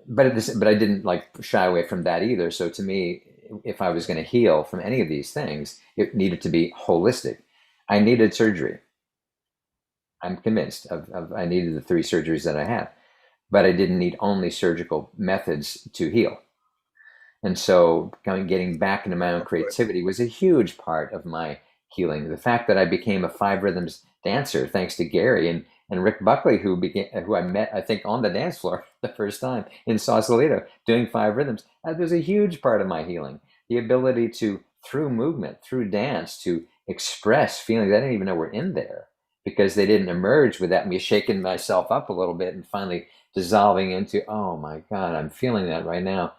but I didn't like shy away from that either. So to me, if I was going to heal from any of these things, it needed to be holistic. I needed surgery. I'm convinced I needed the 3 surgeries that I had, but I didn't need only surgical methods to heal. And so getting back into my own creativity was a huge part of my healing. The fact that I became a 5 rhythms dancer, thanks to Gary and Rick Buckley, who I met, I think, on the dance floor the first time in Sausalito, doing 5 rhythms. That was a huge part of my healing. The ability to, through movement, through dance, to express feelings I didn't even know were in there, because they didn't emerge without me shaking myself up a little bit and finally dissolving into, oh my God, I'm feeling that right now.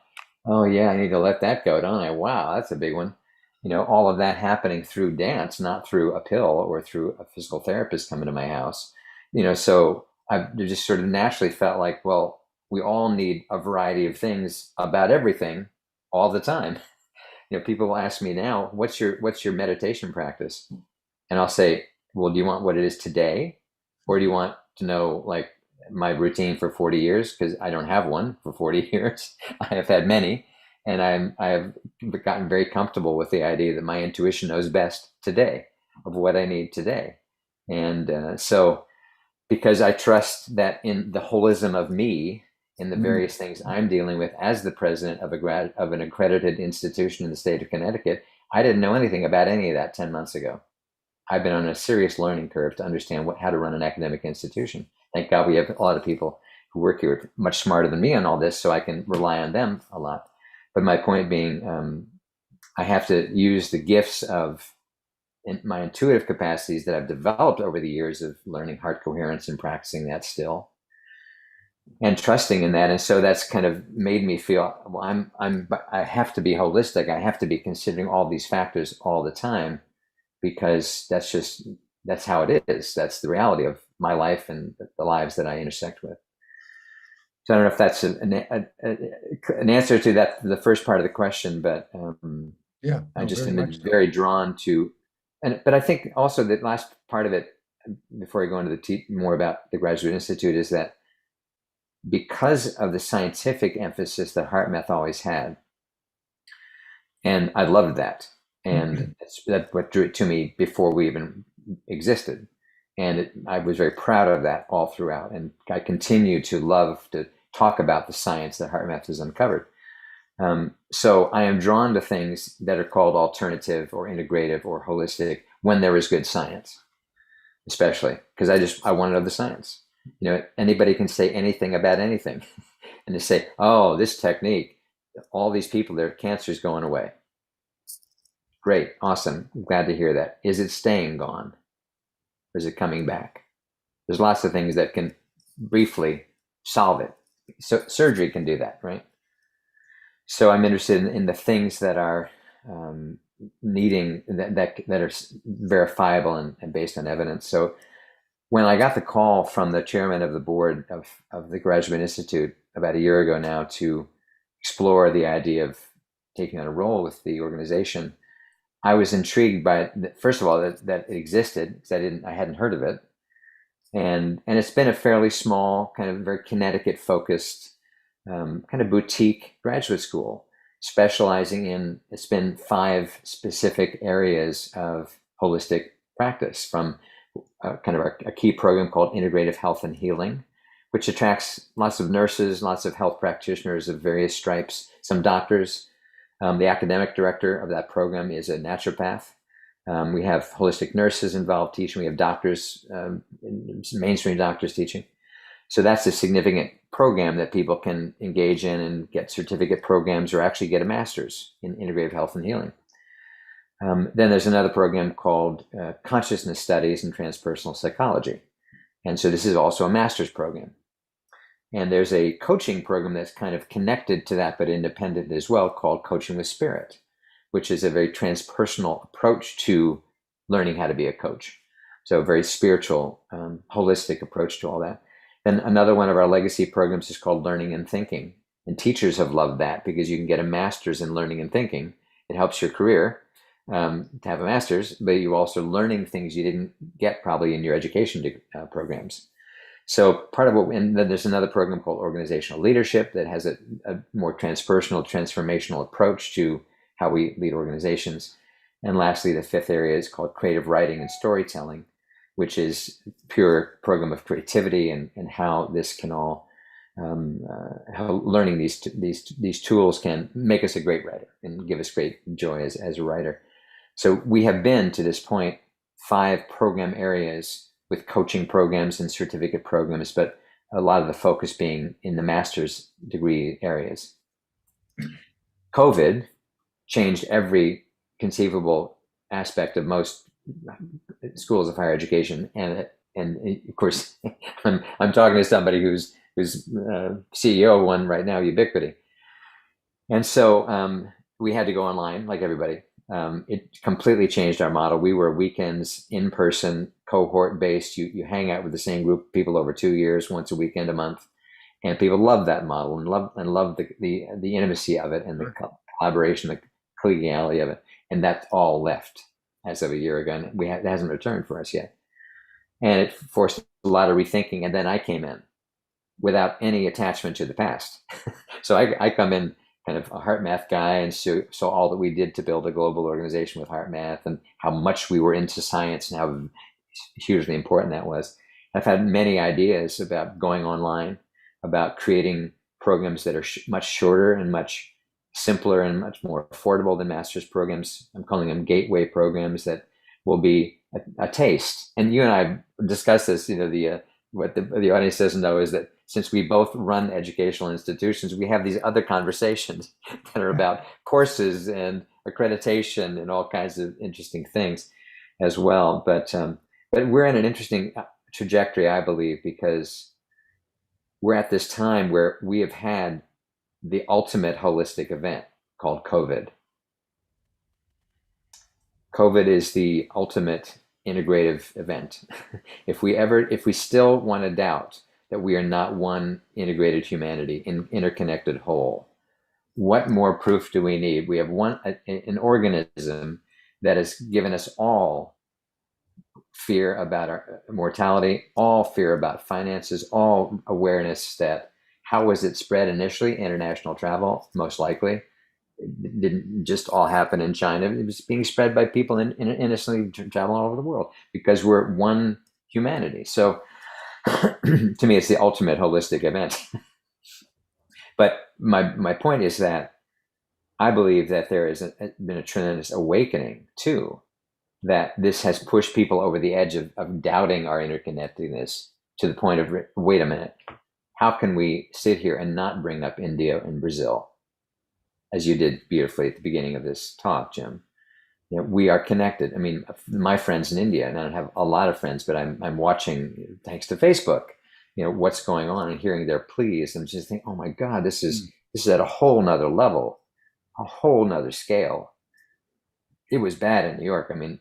Oh yeah, I need to let that go, don't I? Wow, that's a big one. All of that happening through dance, not through a pill or through a physical therapist coming to my house. So I just sort of naturally felt like, well, we all need a variety of things about everything all the time. People will ask me now, what's your meditation practice? And I'll say, well, do you want what it is today? Or do you want to know like my routine for 40 years? Because I don't have one for 40 years. I have had many. And I have gotten very comfortable with the idea that my intuition knows best today of what I need today. And so because I trust that in the holism of me, in the various things I'm dealing with as the president of an accredited institution in the state of Connecticut, I didn't know anything about any of that 10 months ago. I've been on a serious learning curve to understand how to run an academic institution. Thank God we have a lot of people who work here much smarter than me on all this, so I can rely on them a lot. But my point being, I have to use the gifts of my intuitive capacities that I've developed over the years of learning heart coherence and practicing that still, and trusting in that. And so that's kind of made me feel, well, I have to be holistic. I have to be considering all these factors all the time, because that's how it is. That's the reality of my life and the lives that I intersect with. So I don't know if that's an answer to that, the first part of the question, but yeah, I just am very drawn to, but I think also the last part of it, before I go into more about the Graduate Institute, is that because of the scientific emphasis that HeartMath always had, and I loved that, and that's what drew it to me before we even existed. And I was very proud of that all throughout. And I continue to love to talk about the science that HeartMath has uncovered. So I am drawn to things that are called alternative or integrative or holistic when there is good science, especially because I want to know the science. Anybody can say anything about anything and to say, oh, this technique, all these people, their cancer is going away. Great, awesome, glad to hear that. Is it staying gone or is it coming back? There's lots of things that can briefly solve it. So surgery can do that, right? So I'm interested in the things that are needing that are verifiable and based on evidence. So when I got the call from the chairman of the board of the Graduate Institute about a year ago now to explore the idea of taking on a role with the organization, I was intrigued by it, first of all, that it existed, because I hadn't heard of it. And it's been a fairly small, kind of very Connecticut focused, kind of boutique graduate school, specializing in, it's been 5 specific areas of holistic practice, from kind of a key program called Integrative Health and Healing, which attracts lots of nurses, lots of health practitioners of various stripes, some doctors. The academic director of that program is a naturopath. We have holistic nurses involved teaching. We have doctors, mainstream doctors teaching. So that's a significant program that people can engage in and get certificate programs or actually get a master's in integrative health and healing. Then there's another program called Consciousness Studies and Transpersonal Psychology. And so this is also a master's program. And there's a coaching program that's kind of connected to that, but independent as well, called Coaching with Spirit, which is a very transpersonal approach to learning how to be a coach. So a very spiritual, holistic approach to all that. Then another one of our legacy programs is called Learning and Thinking. And teachers have loved that because you can get a master's in learning and thinking. It helps your career to have a master's, but you're also learning things you didn't get probably in your education programs. So part of and then there's another program called Organizational Leadership that has a more transpersonal, transformational approach to how we lead organizations. And lastly, the 5th area is called Creative Writing and Storytelling, which is pure program of creativity and how this can all, how learning these tools can make us a great writer and give us great joy as a writer. So we have been to this point 5 program areas with coaching programs and certificate programs, but a lot of the focus being in the master's degree areas. COVID changed every conceivable aspect of most schools of higher education, and of course, I'm talking to somebody who's CEO of one right now, Ubiquity, and so we had to go online like everybody. It completely changed our model. We were weekends, in-person, cohort-based. You hang out with the same group of people over 2 years, once a weekend, a month, and people loved that model and loved the intimacy of it and the collaboration, the collegiality of it. And that all left as of a year ago, and it hasn't returned for us yet. And it forced a lot of rethinking. And then I came in without any attachment to the past. So I come in kind of a HeartMath guy, and so all that we did to build a global organization with HeartMath and how much we were into science and how hugely important that was. I've had many ideas about going online, about creating programs that are much shorter and much simpler and much more affordable than master's programs. I'm calling them gateway programs that will be a taste. And you and I discussed this, what the audience doesn't know is that since we both run educational institutions, we have these other conversations that are about courses and accreditation and all kinds of interesting things as well. But we're in an interesting trajectory, I believe, because we're at this time where we have had the ultimate holistic event called COVID. COVID is the ultimate integrative event. If we still want to doubt that we are not one integrated humanity, interconnected whole, what more proof do we need? We have an organism that has given us all fear about our mortality, all fear about finances, all awareness that how was it spread initially? International travel, most likely. It didn't just all happen in China. It was being spread by people innocently traveling all over the world because we're one humanity. So to me, it's the ultimate holistic event. But my point is that I believe that there has been a tremendous awakening too, that this has pushed people over the edge of doubting our interconnectedness to the point of, wait a minute, how can we sit here and not bring up India and Brazil, as you did beautifully at the beginning of this talk, Jim? You know, we are connected. I mean, my friends in India, and I don't have a lot of friends, but I'm watching, thanks to Facebook, you know, what's going on and hearing their pleas, and just think, oh my God, this is at a whole nother level, a whole nother scale. It was bad in New York. I mean,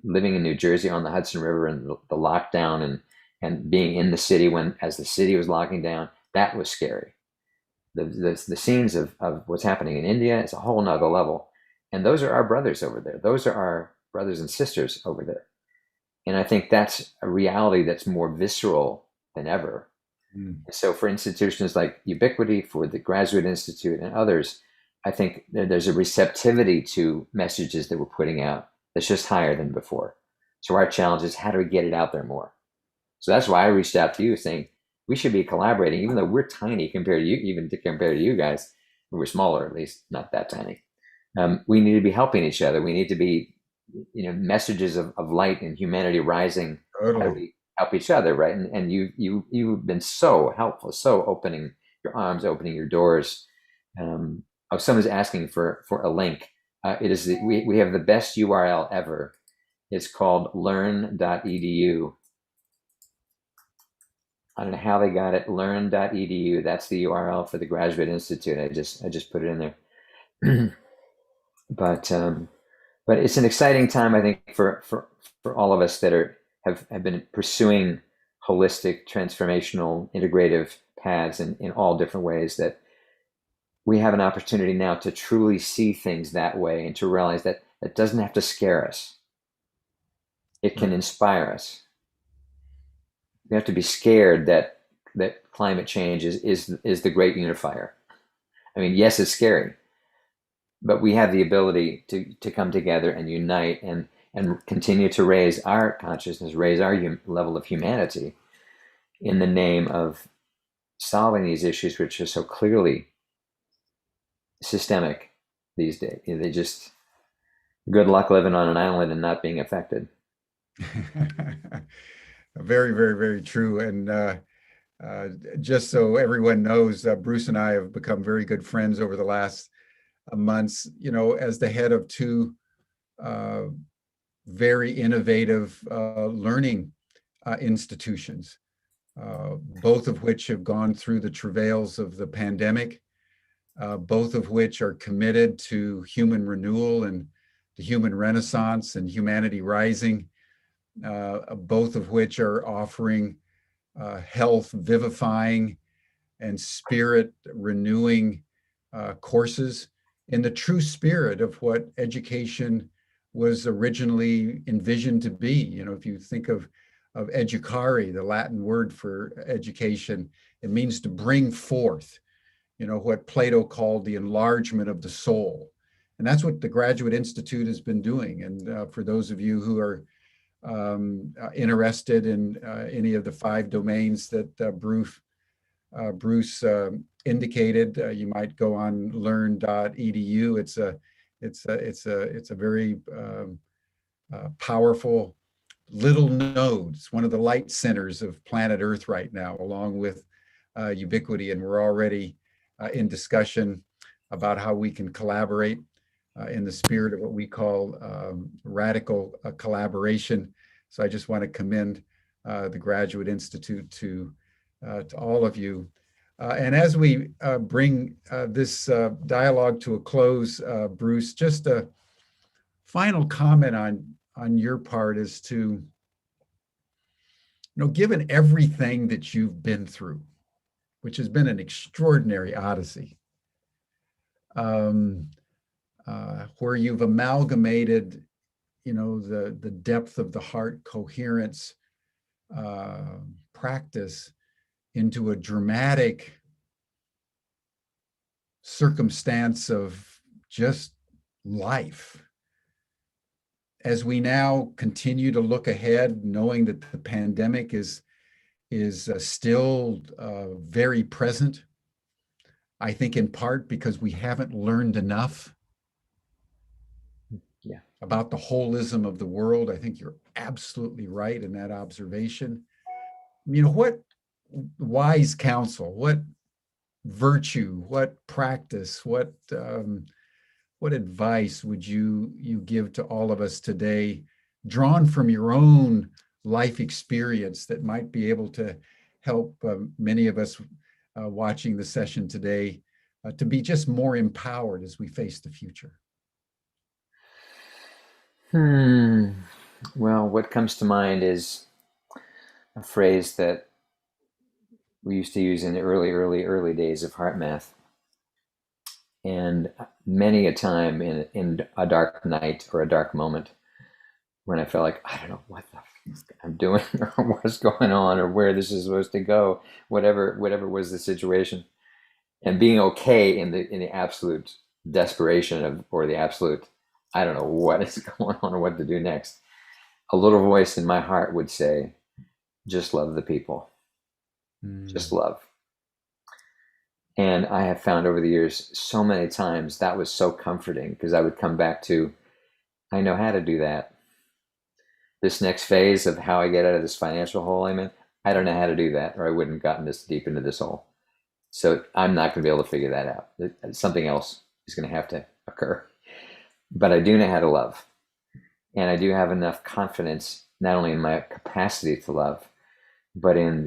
living in New Jersey on the Hudson River and the lockdown and being in the city as the city was locking down, that was scary. The scenes of what's happening in India is a whole nother level. And those are our brothers over there. Those are our brothers and sisters over there. And I think that's a reality that's more visceral than ever. So for institutions like Ubiquity, for the Graduate Institute and others, I think there's a receptivity to messages that we're putting out that's just higher than before. So our challenge is, how do we get it out there more? So that's why I reached out to you saying we should be collaborating, even though we're tiny compared to you, compared to you guys. We're smaller, at least, not that tiny. We need to be helping each other. We need to be, messages of light and humanity rising. Totally. How do we help each other, right? And you've been so helpful, so opening your arms, opening your doors. Someone's asking for a link. It is we have the best URL ever. It's called learn.edu. I don't know how they got it. Learn.edu. That's the URL for the Graduate Institute. I just put it in there. But it's an exciting time, I think, for all of us that have been pursuing holistic, transformational, integrative paths in all different ways, that we have an opportunity now to truly see things that way and to realize that it doesn't have to scare us. It can inspire us. We have to be scared that climate change is the great unifier. I mean, yes, it's scary, but we have the ability to come together and unite and continue to raise our consciousness, raise our level of humanity in the name of solving these issues, which are so clearly systemic these days. They just, good luck living on an island and not being affected. Very, very, very true. And just so everyone knows, Bruce and I have become very good friends over the last months, as the head of two very innovative learning institutions, both of which have gone through the travails of the pandemic, both of which are committed to human renewal and the human renaissance and humanity rising, both of which are offering health vivifying and spirit renewing courses in the true spirit of what education was originally envisioned to be. If you think of educare, the Latin word for education, it means to bring forth, what Plato called the enlargement of the soul. And that's what the Graduate Institute has been doing. And for those of you who are interested in any of the 5 domains that Bruce indicated, you might go on learn.edu. It's a very powerful little node. It's one of the light centers of planet Earth right now, along with Ubiquity, and we're already in discussion about how we can collaborate in the spirit of what we call radical collaboration. So I just want to commend the Graduate Institute to all of you. And as we bring this dialogue to a close, Bruce, just a final comment on your part as to, given everything that you've been through, which has been an extraordinary odyssey, where you've amalgamated, the depth of the heart coherence practice into a dramatic circumstance of just life. As we now continue to look ahead, knowing that the pandemic is still very present, I think in part because we haven't learned enough about the holism of the world. I think you're absolutely right in that observation. What wise counsel, what virtue, what practice, what advice would you give to all of us today, drawn from your own life experience, that might be able to help many of us watching the session today to be just more empowered as we face the future? Well, what comes to mind is a phrase that we used to use in the early days of HeartMath. And many a time in a dark night or a dark moment when I felt like, I don't know what the fuck I'm doing or what's going on or where this is supposed to go, whatever was the situation, and being okay in the absolute desperation of, or the absolute, I don't know what is going on or what to do next. A little voice in my heart would say, just love the people. Just love. And I have found over the years so many times that was so comforting, because I would come back to, I know how to do that. This next phase of how I get out of this financial hole I'm in, I don't know how to do that, or I wouldn't have gotten this deep into this hole. So I'm not going to be able to figure that out. Something else is going to have to occur. But I do know how to love. And I do have enough confidence, not only in my capacity to love, but in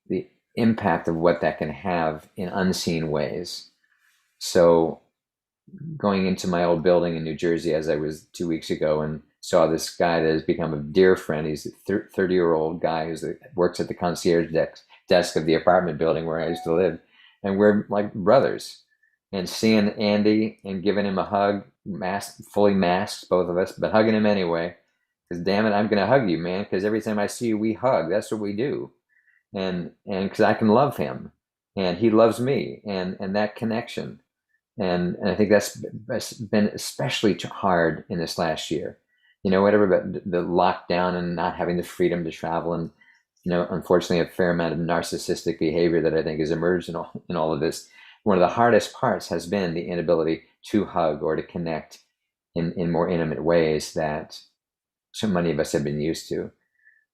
the impact of what that can have in unseen ways. So going into my old building in New Jersey, as I was 2 weeks ago, and saw this guy that has become a dear friend. He's a 30-year-old guy who works at the concierge desk of the apartment building where I used to live. And we're like brothers. And seeing Andy and giving him a hug, fully masked, both of us, but hugging him anyway. Because damn it, I'm going to hug you, man. Because every time I see you, we hug. That's what we do. And because I can love him, and he loves me, and that connection. And I think that's been especially hard in this last year. Whatever about the lockdown and not having the freedom to travel, and unfortunately a fair amount of narcissistic behavior that I think has emerged in all of this. One of the hardest parts has been the inability to hug or to connect in more intimate ways that so many of us have been used to.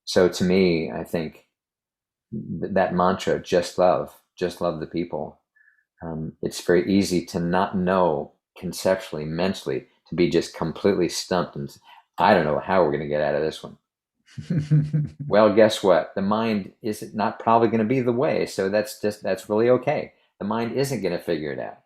So to me, I think that mantra, just love the people. It's very easy to not know conceptually, mentally, to be just completely stumped and I don't know how we're going to get out of this one. Well, guess what? The mind is not probably going to be the way. So that's really okay. The mind isn't going to figure it out.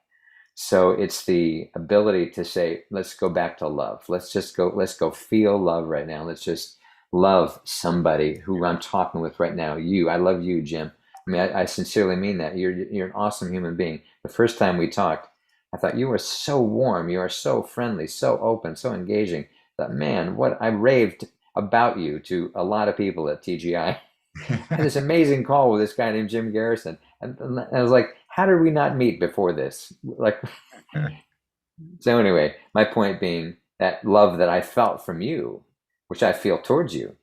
So it's the ability to say, let's go back to love. Let's go feel love right now. Let's just love somebody who I'm talking with right now. I love you, Jim. I mean, I sincerely mean that. You're an awesome human being. The first time we talked, I thought you were so warm. You are so friendly, so open, so engaging. I thought, man, what I raved about you to a lot of people at TGI. I had this amazing call with this guy named Jim Garrison. And I was like, how did we not meet before this? So anyway, my point being that love that I felt from you, which I feel towards you,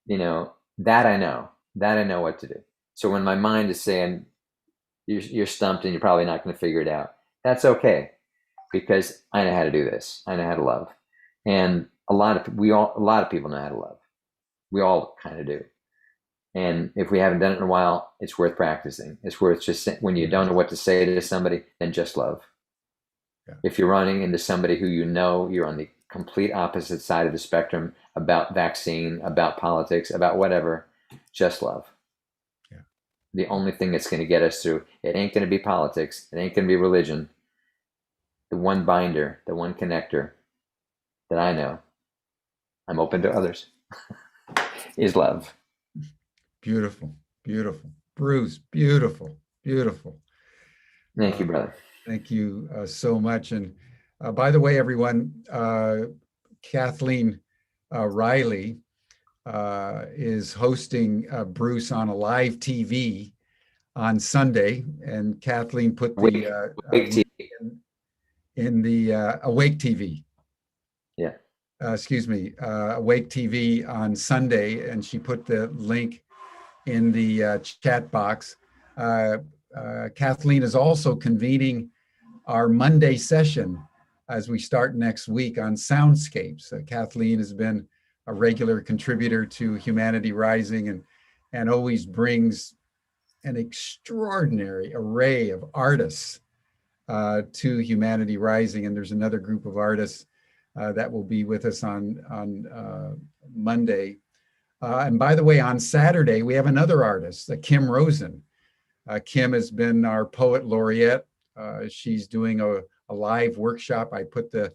that I know what to do. So when my mind is saying you're stumped and you're probably not going to figure it out, that's okay, because I know how to do this. I know how to love, and a lot of people know how to love. We all kind of do. And if we haven't done it in a while, it's worth practicing. It's worth just, when you don't know what to say to somebody, then just love. Yeah. If you're running into somebody who you're on the complete opposite side of the spectrum about vaccine, about politics, about whatever, just love. Yeah. The only thing that's going to get us through, it ain't going to be politics. It ain't going to be religion. The one binder, the one connector that I know, I'm open to others, is love. Beautiful. Bruce, beautiful. Thank you, brother. Thank you so much. And by the way, everyone, Kathleen Riley is hosting Bruce on a live TV on Sunday. And Kathleen put the in the Awake TV. Yeah. Awake TV on Sunday, and she put the link in the chat box. Kathleen is also convening our Monday session as we start next week on soundscapes. Kathleen has been a regular contributor to Humanity Rising and always brings an extraordinary array of artists to Humanity Rising. And there's another group of artists that will be with us on Monday. And by the way, on Saturday, we have another artist, Kim Rosen. Kim has been our poet laureate. She's doing a live workshop. I put the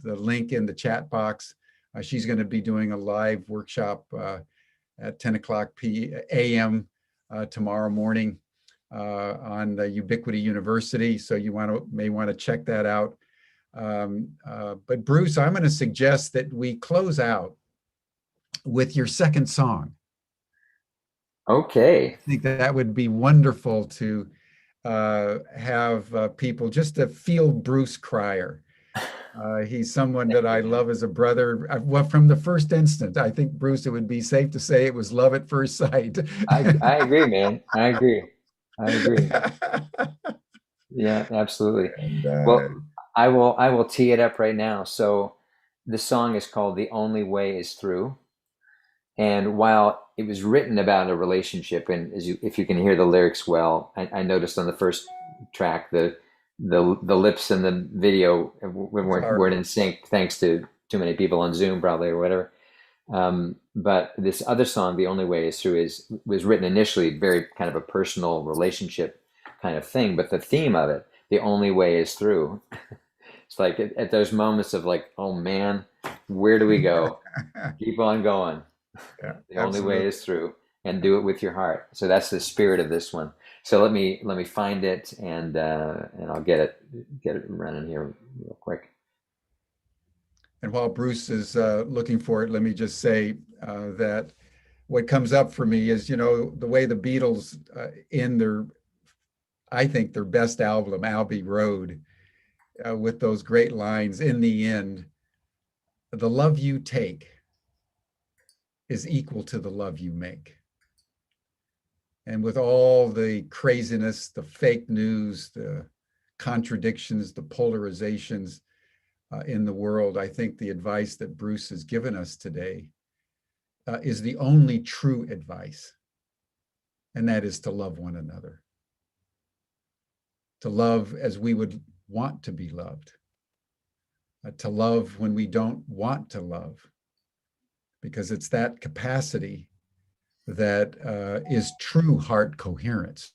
link in the chat box. She's going to be doing a live workshop at 10 o'clock a.m. Tomorrow morning on the Ubiquity University. So you may want to check that out. But Bruce, I'm going to suggest that we close out with your second song. Okay. I think that would be wonderful to have people just to feel Bruce Cryer. He's someone that I love as a brother. Well, from the first instant, I think, Bruce, it would be safe to say it was love at first sight. I agree, man. I agree. Yeah, absolutely. And, well, I will tee it up right now. So the song is called "The Only Way Is Through," and while it was written about a relationship, and if you can hear the lyrics well, I noticed on the first track the lips in the video weren't in sync, thanks to too many people on Zoom probably or whatever. But this other song, "The Only Way Is Through," was written initially very kind of a personal relationship kind of thing, but the theme of it, the only way is through. It's like at those moments of like, oh man, where do we go? Keep on going. Yeah, the only way is through, and do it with your heart. So that's the spirit of this one. So let me find it, and I'll get it running here real quick. And while Bruce is looking for it, let me just say that what comes up for me is, the way the Beatles in I think their best album, Abbey Road, with those great lines, in the end, the love you take is equal to the love you make. And with all the craziness, the fake news, the contradictions, the polarizations in the world, I think the advice that Bruce has given us today is the only true advice. And that is to love one another. To love as we would want to be loved. To love when we don't want to love. Because it's that capacity that is true heart coherence.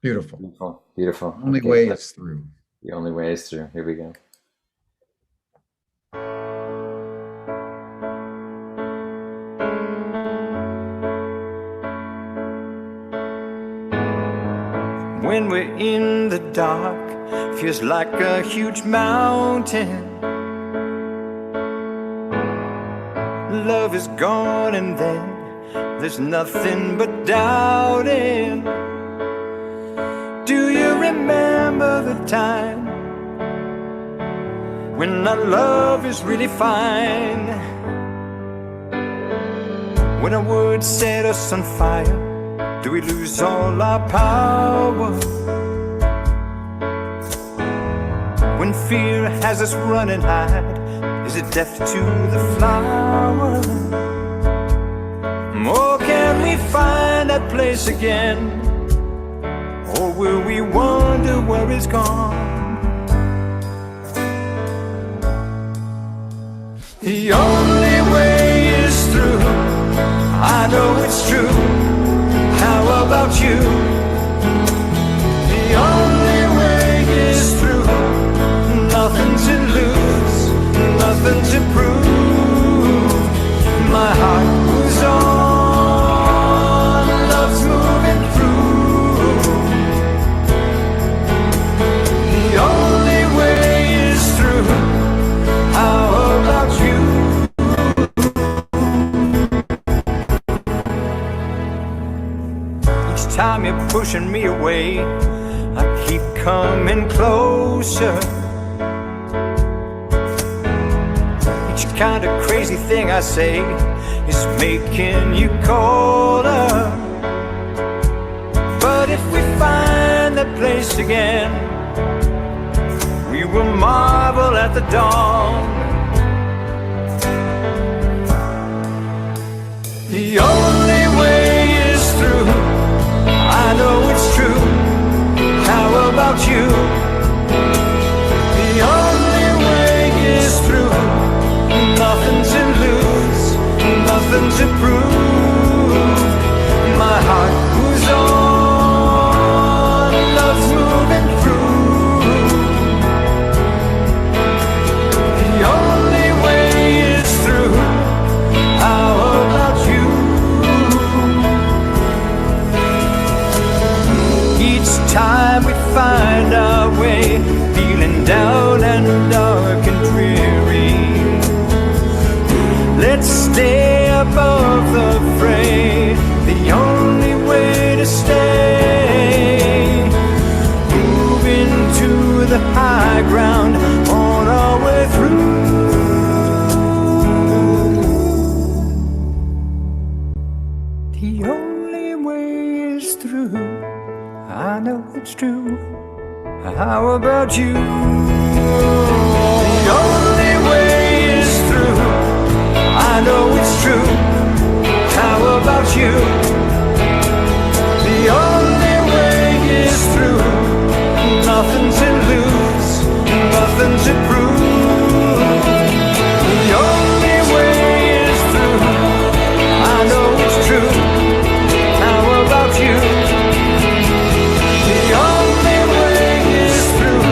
Beautiful. Beautiful. Only way is through. The only way is through. Here we go. When we're in the dark, feels like a huge mountain. Love is gone, and then there's nothing but doubting. Do you remember the time when our love is really fine? When a word set us on fire, do we lose all our power? When fear has us running high, is it death to the flower? Or can we find that place again? Or will we wonder where it's gone? The only way is through. I know it's true. How about you? The only way is through. Nothing to lose, nothing to prove. My heart was on, love's moving through. The only way is through. How about you? Each time you're pushing me away, I keep coming closer. Each kind of crazy thing I say is making you call better place again. We will marvel at the dawn. The only way is through. I know it's true. How about you? The only way is through. Nothing to lose, nothing to prove. My heart moves on, love's moving through. The only way is through. How about you? Each time we find our way, feeling down and dark and dreary, let's stay above the fray, the only way to stay. Moving to the high ground on our way through. The only way is through. I know it's true. How about you? The only way is through. I know it's true. How about you? The only way is through. Nothing to lose, nothing to prove. The only way is through. I know it's true. How about you? The only way is through.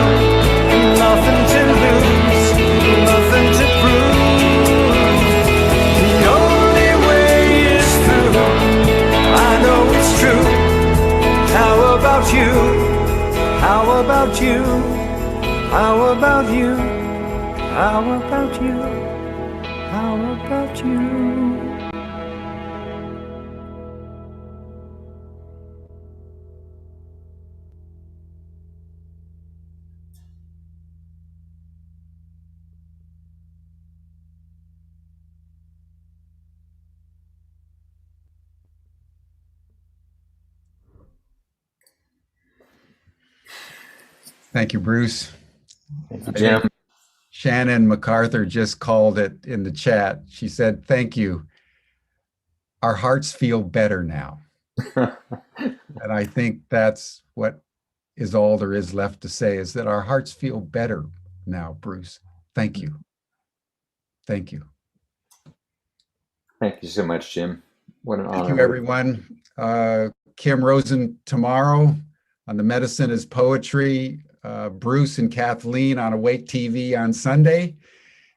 Nothing to lose, nothing to prove. The only way is through. I know it's true. How about you? How about you? How about you? How about you? How about you? Thank you, Bruce. Thank you, Jim. Shannon MacArthur just called it in the chat. She said, thank you. Our hearts feel better now. And I think that's what is all there is left to say, is that our hearts feel better now, Bruce. Thank you. Thank you. Thank you so much, Jim. What an honor. Thank you, everyone. Kim Rosen tomorrow on The Medicine is Poetry. Bruce and Kathleen on Awake TV on Sunday.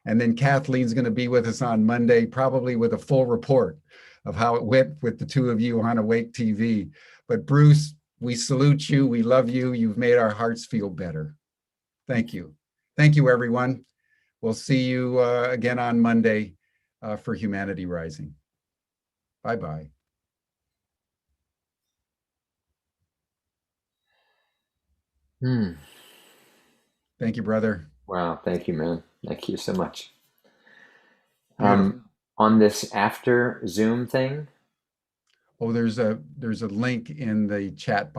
And then Kathleen's going to be with us on Monday, probably with a full report of how it went with the two of you on Awake TV. But Bruce, we salute you. We love you. You've made our hearts feel better. Thank you. Thank you, everyone. We'll see you again on Monday for Humanity Rising. Bye-bye. Thank you, brother. Wow, thank you, man. Thank you so much. On this after Zoom thing. Oh, there's a link in the chat box.